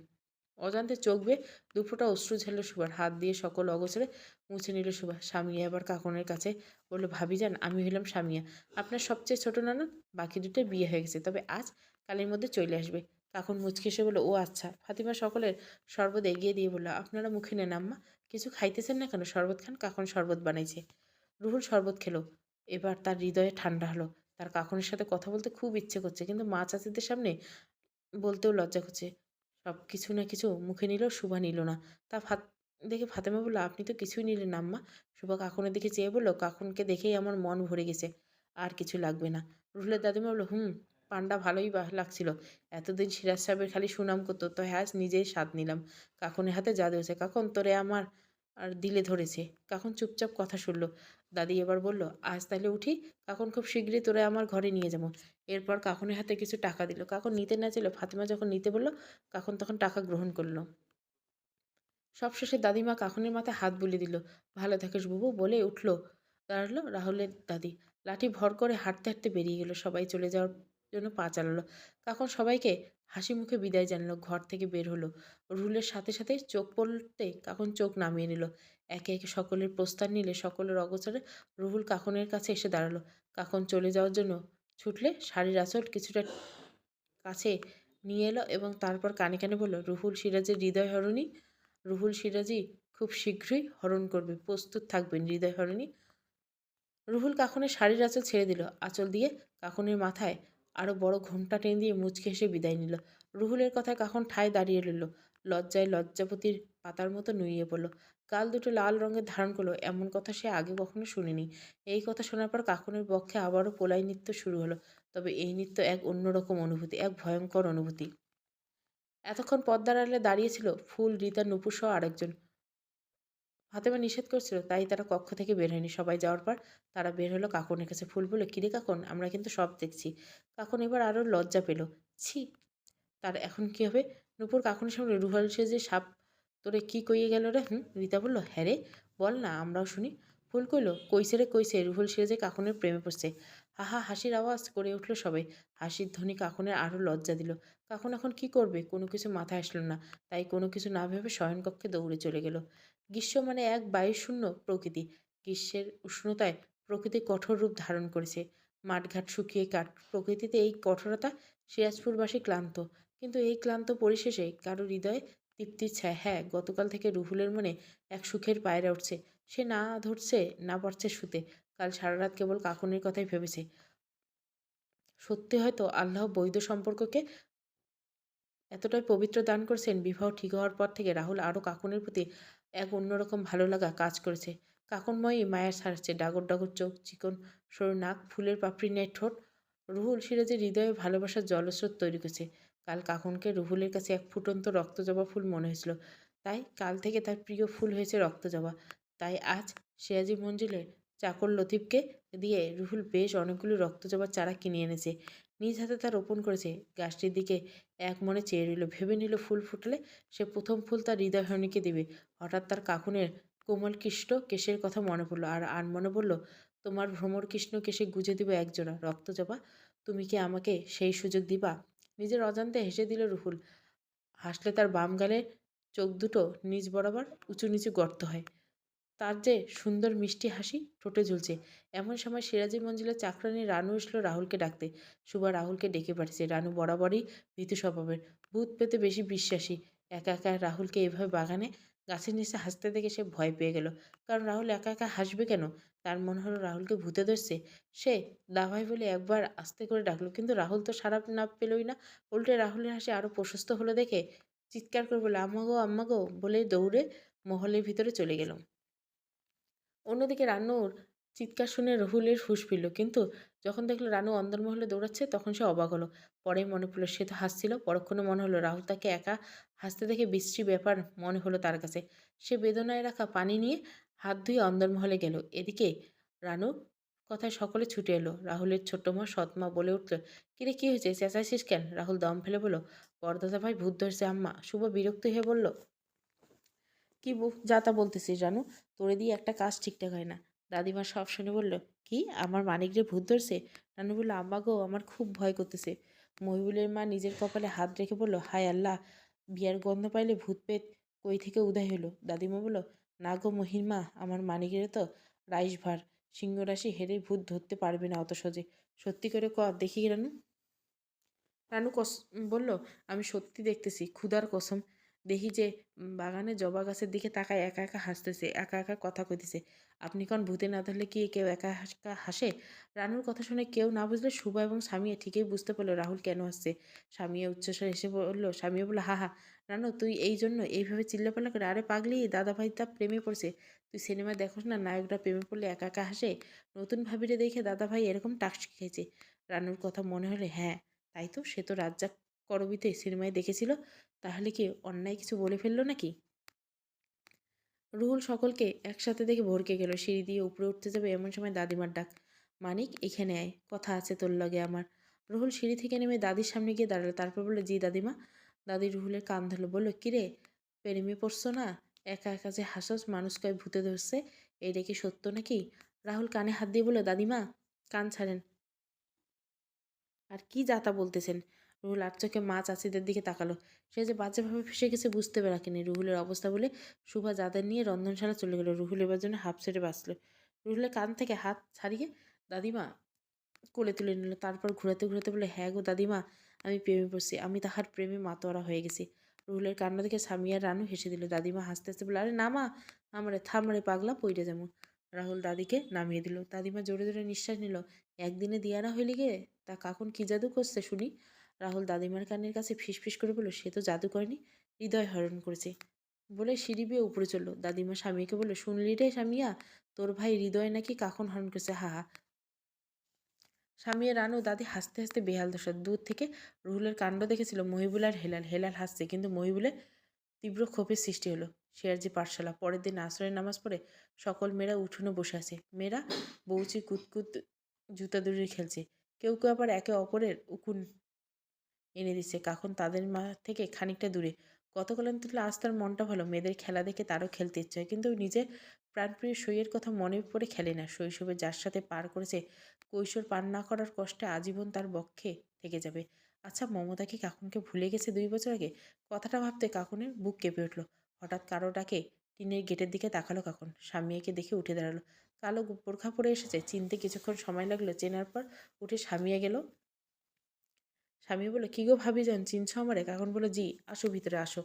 A: অজান্তে চোখ বেয়ে দুফোঁটা অশ্রু ঝেলল সুভার। হাত দিয়ে সকল অগোচরে মুছে নিল সুভা। স্বামীয়া এবার কাকনের কাছে বলল, ভাবিজান, আমি হইলাম স্বামীয়া, আপনার সবচেয়ে ছোট ননদ। বাকি দুটো বিয়ে হয়ে গেছে, তবে আজ কালের মধ্যে চলে আসবে। কাকুন মুচকি এসে বলল, ও আচ্ছা। ফাতিমা সকলের শরবত এগিয়ে দিয়ে বলল, আপনারা মুখে নেন আম্মা, কিছু খাইতেছেন না কেন? শরবত খান, কাকুন শরবত বানাইছে। রুহুল শরবত খেলো। এবার তার হৃদয়ে ঠান্ডা হলো। তার কাকুনের সাথে কথা বলতে খুব ইচ্ছে করছে, কিন্তু মা চাচিদের সামনে বলতেও লজ্জা করছে। সব কিছু না কিছু মুখে নিলেও শুভা নিল না। তা দেখে ফাতেমা বলল, আপনি তো কিছুই নিলেন না আম্মা। শুভা কাকুনের দিকে চেয়ে বলল, কাকুনকে দেখেই আমার মন ভরে গেছে, আর কিছু লাগবে না। রুহুলের দাদিমা বলল, পান্ডা ভালোই লাগছিল। এতদিন সিরাজ সাহেবের খালি সুনাম করতো, তো হ্যাঁ নিজেই স্বাদ নিলাম। কাকুনের হাতে জাদু আছে। কাকুন তোরে আমার আর দিলে ধরেছে। কাকুন চুপচাপ কথা শুনল। দাদি এবার বলল, আজ তাহলে উঠি। কাকুন খুব শীঘ্রই তোরে আমার ঘরে নিয়ে যাবো। এরপর কাকুনের হাতে কিছু টাকা দিল। কাকুন নিতে না চাইলে ফাতেমা যখন নিতে বলল, কাকুন তখন টাকা গ্রহণ করলো। সবশেষে দাদিমা কাকুনের মাথায় হাত বুলিয়ে দিল। ভালো থাকিস বাবু, বলে উঠল। দাঁড়ালো রাহুলের দাদি। লাঠি ভর করে হাঁটতে হাঁটতে বেরিয়ে গেল। সবাই চলে যাওয়ার জন্য পা চালালো। কাকুন সবাইকে হাসি মুখে বিদায় জানালো। ঘর থেকে বের হলো। রুহুলের সাথে সাথে চোখ পড়তে কাকুন চোখ নামিয়ে নিল। একে একে সকলের প্রস্থান নিলে সকলের অগোচরে রুহুল কাকুনের কাছে এসে দাঁড়ালো। কাকুন চলে যাওয়ার জন্য ছুটলে শাড়ির আঁচল কিছুটা কাছে নিয়ে এলো এবং তারপর কানে কানে বলল, রুহুল সিরাজের হৃদয় হরণী, রুহুল সিরাজি খুব শীঘ্রই হরণ করবে, প্রস্তুত থাকবেন হৃদয় হরণী। রুহুল কাকুনের শাড়ির আঁচল ছেড়ে দিল। আঁচল দিয়ে কাকুনের মাথায় আরো বড় ঘোমটা টেনে দিয়ে মুচকে হেসে বিদায় নিল। রুহুলের কথায় কাকুন ঠায় দাঁড়িয়ে রইল। লজ্জায় লজ্জাপতির পাতার মতো নুইয়ে পড়ল। গাল দুটো লাল রঙের ধারণ করলো, এমন কথা সে আগে কখনো শুনেনি। এই কথা শোনার পর কাকুনের বক্ষে আবারও পোলাই নৃত্য শুরু হলো। তবে এই নৃত্য এক অন্যরকম অনুভূতি, এক ভয়ঙ্কর অনুভূতি। এতক্ষণ পর্দার আড়ালে দাঁড়িয়েছিল ফুল, রিতা, নূপুর সহ আরেকজন। ফাতেমা নিষেধ করছিল, তাই তারা কক্ষ থেকে বের হয়নি। সবাই যাওয়ার পর তারা বের হলো কাকুনের কাছে। ফুল বলল, কিরে কাকুন, আমরা কিন্তু সব দেখছি। কাকুন এবার আরও লজ্জা পেল। ছি, তার এখন কি হবে? নূপুর কাকুনের সামনে রুহাল সেজে সাপ তোরে কি কইয়ে গেল রে? রিতা বলল, হ্যাঁ রে, বল না, আমরাও শুনি। ফুল কইল, কইছে রে কইছে, রুহুল সেজে কাকুনের প্রেমে পড়ছে। হাহা হাসির আওয়াজ করে উঠল সবাই। হাসির ধ্বনি কাকুনের আরও লজ্জা দিল। কাকুন এখন কি করবে কোনো কিছু মাথায় আসলো না, তাই কোনো কিছু না ভেবে শয়নকক্ষে দৌড়ে চলে গেল। গ্রীষ্ম মানে এক বায়ুশূন্য প্রকৃতি। গ্রীষ্মের উষ্ণতায় প্রকৃতি কঠোর রূপ ধারণ করেছে। মাঠঘাট শুকিয়ে কাঠ। প্রকৃতিতে এই কঠোরতা সিরাজপুরবাসী ক্লান্ত। কিন্তু এই ক্লান্ত পরিশেষে কারো হৃদয়ে তৃপ্তির ছায়া। হ্যাঁ, গতকাল থেকে রুহুলের মনে এক সুখের পায়রা উঠছে। সে না ধরছে না পারছে শুতে। কাল সারা রাত কেবল কাকুনের কথাই ভেবেছে। সত্যি হয়তো আল্লাহ বৈধ সম্পর্ককে এতটাই পবিত্র দান করেছেন, বিবাহ ঠিক হওয়ার পর থেকে রাহুল আরও কাকুনের প্রতি এক অন্যরকম ভালো লাগা কাজ করেছে। কাকুনময়ী মায়ের ছাড়ছে, ডাগর ডাগর চোখ, চিকন সরু নাক, ফুলের পাপড়ি নেয় ঠোঁট। রুহুল সিরাজের হৃদয়ে ভালোবাসার জলস্রোত তৈরি করেছে। কাল কাকুনকে রুহুলের কাছে এক ফুটন্ত রক্তজবা ফুল মনে হয়েছিল। তাই কাল থেকে তার প্রিয় ফুল হয়েছে রক্তজবা। তাই আজ সিরাজি মঞ্জিলের চাকর লতিফকে দিয়ে রুহুল বেশ অনেকগুলো রক্তজবার চারা কিনে এনেছে। নিজ হাতে তা রোপণ করেছে। গাছটির দিকে এক মনে চেয়ে রইল। ভেবে নিল ফুল ফুটলে সে প্রথম ফুল তার হৃদয়হরণীকে দেবে। হঠাৎ তার কাকুনের কোমল কৃষ্ট কেশের কথা মনে পড়ল। আর মনে পড়ল, তোমার ভ্রমর কৃষ্ণ কেশে গুজে দিব একজোড়া রক্তজবা। তুমি কি আমাকে সেই সুযোগ দিবা? নিজের অজান্তে হেসে দিল রুহুল। হাসলে তার বাম গালের চোখ দুটো নিচ বরাবর উঁচু নিচু গর্ত হয়। তার যে সুন্দর মিষ্টি হাসি ঠোঁটে ঝুলছে। এমন সময় সিরাজি মঞ্জিলের চাকরানী রানু এসলো রাহুলকে ডাকতে। সুভা রাহুলকে ডেকে পাঠিয়েছে। রানু বরাবরই ভীতু স্বভাবের, ভূত পেতে বেশি বিশ্বাসী। একা একা রাহুলকে এভাবে বাগানে গাছের নিচে হাসতে দেখে সে ভয় পেয়ে গেল। কারণ রাহুল একা একা হাসবে কেন? তার মনে হলো রাহুলকে ভূতে ধরছে। সে দাভাই বলে একবার আস্তে করে ডাকলো, কিন্তু রাহুল তো সাড়া না পেলই না। উল্টে রাহুলের হাসি আরো প্রশস্ত হলো দেখে চিৎকার করে বলে, আম্মা গো বলে দৌড়ে মহলের ভিতরে চলে গেল। অন্যদিকে রানুর চিৎকার শুনে রুহুলের হুঁশ ফিরল, কিন্তু যখন দেখলো রানু অন্দরমহলে দৌড়াচ্ছে তখন সে অবাক হলো। পরে মনে পড়লো সে তো হাসছিল। পরক্ষণে মনে হলো রাহুল তাকে একা হাসতে দেখে বিশ্রী ব্যাপার মনে হলো তার কাছে। সে বেদনায় রাখা পানি নিয়ে হাত ধুয়ে অন্দরমহলে গেল। এদিকে রানুর কথায় সকলে ছুটে এলো। রাহুলের ছোট্ট মা সৎমা বলে উঠল, কিরে কি হয়েছে, চেঁচাইছিস কেন? রাহুল দম ফেলে বলল, বড়দাদা ভাই ভূত ধরছে আম্মা। শুভ বিরক্ত হয়ে বলল, কি যা তা বলতেছিস জানু, তোরে দিয়ে একটা কাজ ঠিকঠাক হয় না। দাদিমা সব শুনে বলল, কি আমার মানিকরে ভূত ধরছে? রানু বলল, আম্মা গো আমার খুব ভয় করতেছে। মহিবুলের মা নিজের কপালে হাত রেখে বলল, হায় আল্লাহ, বিয়ার গন্ধ পাইলে ভূত পেট কই থেকে উদয় হলো। দাদিমা বলল, না গো মহিমা, আমার মানিকের তো রাইস ভার, সিংহ রাশি, হেরে ভূত ধরতে পারবে না অত সহজে। সত্যি করে দেখি রানু। রানু বলল, আমি সত্যি দেখতেছি, ক্ষুধার কসম। দেখি যে বাগানে জবা গাছের দিকে তাকায় একা একা হাসতেছে, একা একা কথা কইতেছে। আপনি কোন ভূতে না ধরলে কি কেউ একা একা হাসে? রানুর কথা শুনে কেউ না বুঝলে সুভা এবং স্বামী ঠিকই বুঝতে পারলো রাহুল কেন হাসছে। স্বামী উচ্চস্বরে হেসে বলল, স্বামী বলল, হা হা, রানু তুই এই জন্য এইভাবে চিল্লাপাল্লা করে? আরে পাগলি, দাদা ভাই তা প্রেমে পড়ছে। তুই সিনেমায় দেখোস না, নায়করা প্রেমে পড়লে একা একা হাসে? নতুন ভাবিরে দেখে দাদা ভাই এরকম টাক শিখেছে। রানুর কথা মনে হলে, হ্যাঁ তাই তো, সে তো রাজ্জাক করবিতে সিনেমায় দেখেছিল। তাহলে কি অন্যায় কিছু বলে ফেললো নাকি? রুহুল সকলকে একসাথে দেখে ভরকে গেল। সিঁড়ি দিয়ে উপরে উঠতে যাবে এমন সময় দাদিমার ডাক, মানিক এখানে আয়, কথা আছে তোর লগে আমার। রুহুল সিঁড়ি থেকে নেমে দাদির সামনে গিয়ে দাঁড়ালো। তারপর বললো, জি দাদিমা। দাদি রুহুলের কান ধরলো, বললো, কিরে প্রেমে পড়ছো না? একা একা যে হাসস, মানুষ কয় ভূতে ধরছে, এইটা কি সত্য নাকি? রাহুল কানে হাত দিয়ে বললো, দাদিমা কান ছাড়েন, আর কি যাতা বলতেছেন? রুহুল আর চোখে মা চাচিদের দিকে তাকালো। সে যে বাজেভাবে ফেসে গেছে বুঝতে রাখেনি রুহুলের অবস্থা বলে। শুভা যাদের নিয়ে রন্ধনশালা চলে গেল। রুহুল এবার জন্য হাফ ছেড়ে বাঁচল। রুহুলের কান থেকে হাত ছাড়িয়ে দাদিমা কোলে তুলে নিল। তারপর ঘুরাতে ঘুরাতে বলে, হ্যাঁ গো দাদিমা, আমি প্রেমে পড়ছি, আমি তাহার প্রেমে মাতোয়ারা হয়ে গেছি। রুহুলের কান্না দেখে স্বামী আর রানু হেসে দিল। দাদিমা হাসতে হাসতে বলে, আরে না মা, আমারে থাম রে পাগলা, পইরে যেমন। রাহুল দাদিকে নামিয়ে দিল। দাদিমা জোরে জোরে নিঃশ্বাস নিল। একদিনে দিয়ানা হইলি গে, তা কাকুন কি জাদু করছে শুনি? রাহুল দাদিমার কানের কাছে ফিসফিস করে বলল, সে তো জাদু করেনি, হৃদয় হরণ করেছে বলে সিঁড়ি বেয়ে উপরে চললো। দাদিমা স্বামীকে বলল, শুনলি রে স্বামীয়া, তোর ভাই হৃদয় নাকি কাকুন হরণ করেছে, হা হা। স্বামী আর রানু দাদি হাসতে হাসতে বেহাল দশা। দূর থেকে রুহুলের কাণ্ড দেখেছিল মহিবুল আর হেলাল। হেলাল হাসছে, কিন্তু মহিবুলের তীব্র ক্ষোভের সৃষ্টি হলো। সিআরজি পাঠশালা। পরের দিন আসরের নামাজ পড়ে সকল মেয়েরা উঠোনে বসে আছে। মেয়েরা বউচি কুতকুত জুতা দড়ি খেলছে। কেউ কেউ আবার একে অপরের উকুন এনে দিচ্ছে। কাকুন তাদের মা থেকে খানিকটা দূরে। গতকালের তুলনায় আজ তার মনটা ভালো। মেয়েদের খেলা দেখে তারও খেলতে ইচ্ছে হয়, কিন্তু নিজের প্রাণপ্রিয় সইয়ের কথা মনে পড়ে খেলে না। শৈশবে যার সাথে পার করেছে কৈশোর, পার না করার কষ্টে আজীবন তার বক্ষে থেকে যাবে। আচ্ছা, মমতা কি কাকুনকে ভুলে গেছে 2 বছর আগে? কথাটা ভাবতে কাকুনের বুক কেঁপে উঠল। হঠাৎ কারো ডাকে টিনের গেটের দিকে তাকালো কাকুন। স্বামীকে দেখে উঠে দাঁড়ালো। কালো বোরখা পরে এসেছে। চিনতে কিছুক্ষণ সময় লাগলো। চেনার পর উঠে স্বামীয়া গেল। স্বামী বলল, কি গো ভাবিজান, চিনছো আমারে? কাকুন বলল, জি, আসো ভিতরে আসো।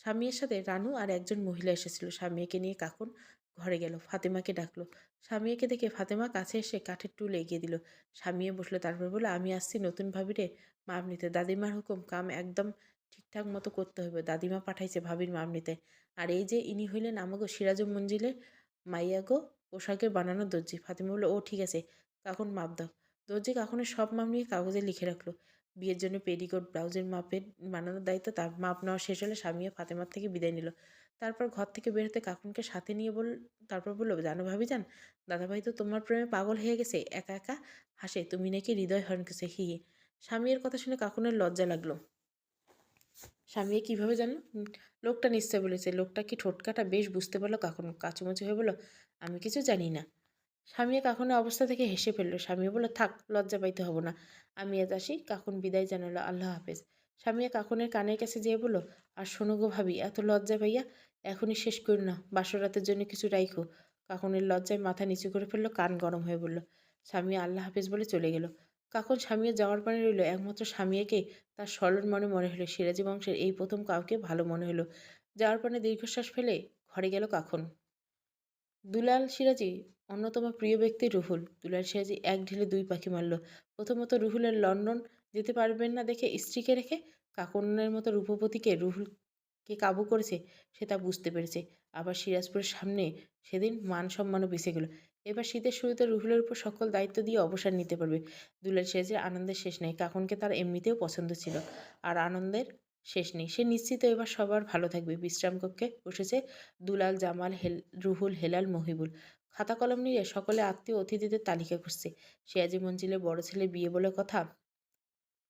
A: স্বামীর সাথে রানু আর একজন মহিলা এসেছিল। স্বামীকে নিয়ে কাকুন ঘরে গেল। ফাতেমাকে ডাকলো। স্বামীকে দেখে ফাতেমা কাছে এসে কাঠের টুল এগিয়ে দিল। স্বামীয়ে বসলো। তারপর বলল, আমি আসছি নতুন ভাবিরে মাপ নিতে। দাদিমার হুকুম, কাম একদম ঠিকঠাক মতো করতে হবে। দাদিমা পাঠাইছে ভাবির মাপ নিতে। আর এই যে ইনি হইলেন আমাগো সিরাজুম মঞ্জিলের মাইয়া গো, পোশাকের বানানো দর্জি। ফাতেমা বলল, ও ঠিক আছে, কাকুন মাপ দাও। দর্জি কাকুনের সব মাপ নিয়ে কাগজে লিখে রাখলো। বিয়ের জন্য পেটিকোট ব্লাউজের মাপের বানানোর দায়িত্ব তার। মাপ নেওয়া শেষ হলে স্বামীও ফাতেমার থেকে বিদায় নিল। তারপর ঘর থেকে বের হতে কাকুনকে সাথে নিয়ে তারপর বলল, জানো ভাবিজান, দাদাভাই তো তোমার প্রেমে পাগল হয়ে গেছে। একা একা হাসে, তুমি নাকি হৃদয় হরণকেছে, হি হি। স্বামীর কথা শুনে কাকুনের লজ্জা লাগলো। স্বামী কিভাবে জানলো? লোকটা নিশ্চয় বলেছে। লোকটা কি ঠোঁটকাটা? বেশ বুঝতে পারলো কাকুন। কাচুমাচু হয়ে বলল, আমি কিছু জানি না। স্বামী কাকুনের অবস্থা থেকে হেসে ফেলল। স্বামী বলল, থাক, লজ্জা পাইতে হব না, আমি আজ আসি। কাকুন বিদায় জানালো। আল্লাহ হাফেজ। স্বামী কাকুনের কানের কাছে যেয়ে বলল, আর শোনো গো ভাবি, এত লজ্জা পাইয়া এখনই শেষ করো না, বাসরাতের জন্য কিছু রাইখো। কাকুনের লজ্জায় মাথা নিচু করে ফেললো, কান গরম হয়ে বলল। স্বামী আল্লাহ হাফেজ বলে চলে গেল। কাকুন স্বামীর যাওয়ার পানে রইল। একমাত্র স্বামীকে তার সরল মনে মনে হলো। সিরাজি বংশের এই প্রথম কাউকে ভালো মনে হলো। যাওয়ার পানে দীর্ঘশ্বাস ফেলে ঘরে গেল কাকুন। দুলাল সিরাজি অন্যতম প্রিয় ব্যক্তি রুহুল। দুলাল সিরাজি এক ঢিলে 2 পাখি মারল। প্রথমত রুহুলের লন্ডন যেতে পারবেন না দেখে স্ত্রীকে রেখে কাকুনের মতো রূপবতীকে রুহুলকে কাবু করেছে, সে তা বুঝতে পেরেছে। আবার সিরাজপুরের সামনে সেদিন মান সম্মানও বেঁচে গেল। এবার শীতের শুরুতে রুহুলের উপর সকল দায়িত্ব দিয়ে অবসর নিতে পারবে। দুলাল সিরাজের আনন্দের শেষ নেই। কাকুনকে তার এমনিতেও পছন্দ ছিল, আর আনন্দের শেষ নেই। সে নিশ্চিত এবার সবার ভালো থাকবে। বিশ্রাম কক্ষে বসেছে দুলাল, জামাল, রুহুল, হেলাল, মহিবুল। খাতা কলম নিয়ে সকলে আত্মীয় অতিথিদের তালিকা করছে। সিয়াজি মঞ্জিলের বড় ছেলে বিয়ে বলে কথা।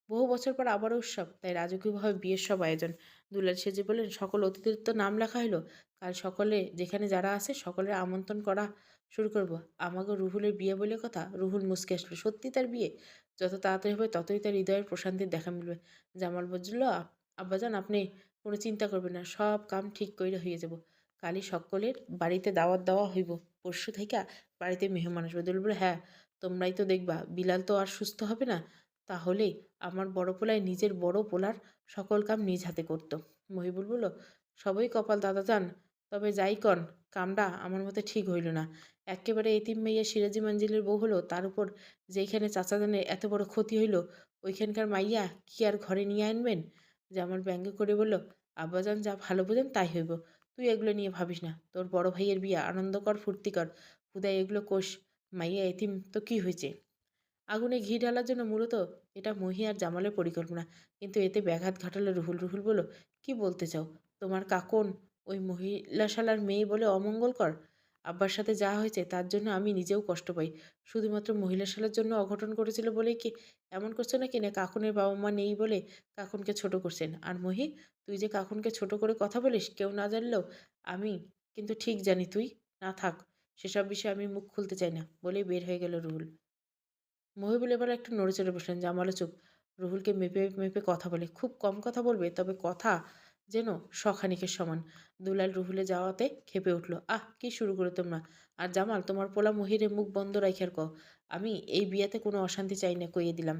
A: বহু বছর পর আবারও উৎসব, তাই রাজকীয়ভাবে বিয়ের সব আয়োজন। দুলাল সেজে বললেন, সকল অতিথির তো নাম লেখা হলো। কাল সকলে যেখানে যারা আছে সকলের আমন্ত্রণ করা শুরু করব। আমাকে রুহুলের বিয়ে বলে কথা। রুহুল মুচকে আসলো। সত্যি তার বিয়ে? যত তাড়াতাড়ি হবে ততই তার হৃদয়ের প্রশান্তির দেখা মিলবে। জামাল বলল, আব্বাজান, আপনি কোনো চিন্তা করবেন না, সব কাম ঠিক কইরা হয়ে যাব। কালই সকলের বাড়িতে দাওয়াত দেওয়া হইব। পরশু থেকে বাড়িতে মেহমান আসবে। দুলাল বলল, হ্যাঁ, তোমরাই তো দেখবা। বিলাল তো আর সুস্থ হবে না। তাহলেই আমার বড় পোলায় নিজের বড় পোলার সকল কাম নিজ হাতে করত। মহিবুল বলল, সবই কপাল দাদা যান, তবে যাই কন, কামটা আমার মতে ঠিক হইল না। একেবারে এতিম মাইয়া সিরাজি মঞ্জিলের বউ হলো, তার উপর যেইখানে চাচাজানের এত বড় ক্ষতি হইল, ওইখানকার মাইয়া কি আর ঘরে নিয়ে আনবেন? জামাল ব্যঙ্গ করে বলল, আব্বাজান যা ভালো বোঝেন তাই হইব। তুই এগুলো নিয়ে ভাবিস না। তোর বড় ভাইয়ের বিয়া, আনন্দ কর, ফুর্তি কর। হুদাই এগুলো কোষ। মাইয়া এতিম তো কি হয়েছে? আগুনে ঘি ঢালার জন্য মূলত এটা মহি আর জামালের পরিকল্পনা, কিন্তু এতে ব্যাঘাত ঘটালো রুহুল। রুহুল বলল, কি বলতে চাও? তোমার কাকন ওই মহিলাশালার মেয়ে বলে অমঙ্গলকর? আব্বার সাথে যা হয়েছে তার জন্য আমি নিজেও কষ্ট পাই। শুধুমাত্র মহিলাশালার জন্য অঘটন করেছিল বলেই কি এমন করছো নাকি? না কাকুনের বাবা মা নেই বলে কাকুনকে ছোট করছেন? আর মহি, তুই যে কাকুনকে ছোট করে কথা বলিস কেউ না জানলেও, আমি কিন্তু ঠিক জানি। তুই না থাক, সেসব বিষয়ে আমি মুখ খুলতে চাই না, বলেই বের হয়ে গেল রুহুল। মহিবুল এবার একটু নড়েচড়ে বসলেন। জামালও চুপ। রুহুলকে মেপে মেপে কথা বলে। খুব কম কথা বলবে, তবে কথা যেন শখানিকের সমান। দুলাল রুহুলে যাওয়াতে খেপে উঠল। আহ, কি শুরু করে তোমরা! আর জামাল, তোমার পোলা মহিরে মুখ বন্ধ রাইখার কও। আমি এই বিয়াতে কোনো অশান্তি চাই না, কইয়ে দিলাম।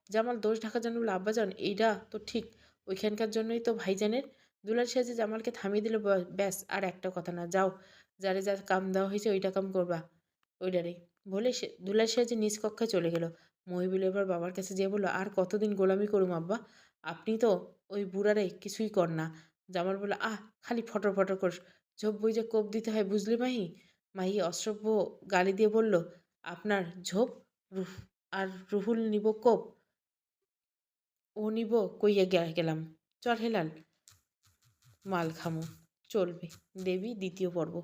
A: জামাল দোষ ঢাকার জন্য বলল, আব্বাজান, এইটা তো ঠিক, ওইখানকার জন্যই তো ভাইজানের। দুলাল সেজে জামালকে থামিয়ে দিল। ব্যাস, আর একটা কথা না, যাও, যারে যা কাম দেওয়া হয়েছে ওইটা কাম করবা, ওইটারে বলে সে দুলাল সেজে নিজ কক্ষে চলে গেল। মহিবুল এবার বাবার কাছে যেয়ে বলল, আর কতদিন গোলামি করুম আব্বা? আপনি তো ওই বুড়ারে কিছুই কর না। জামাল বলল, আহ, খালি ফটর ফটর কর, ঝোপ বই যে কোপ দিতে হয়, বুঝলি মাহি? মাহি অশ্রব্য গালি দিয়ে বলল, আপনার ঝোপ? আর রুহুল নিব কোপ, ও নিব কইয়া গেলাম। চল হেলাল, মাল খামু। চলবে। দেবী দ্বিতীয় পর্ব।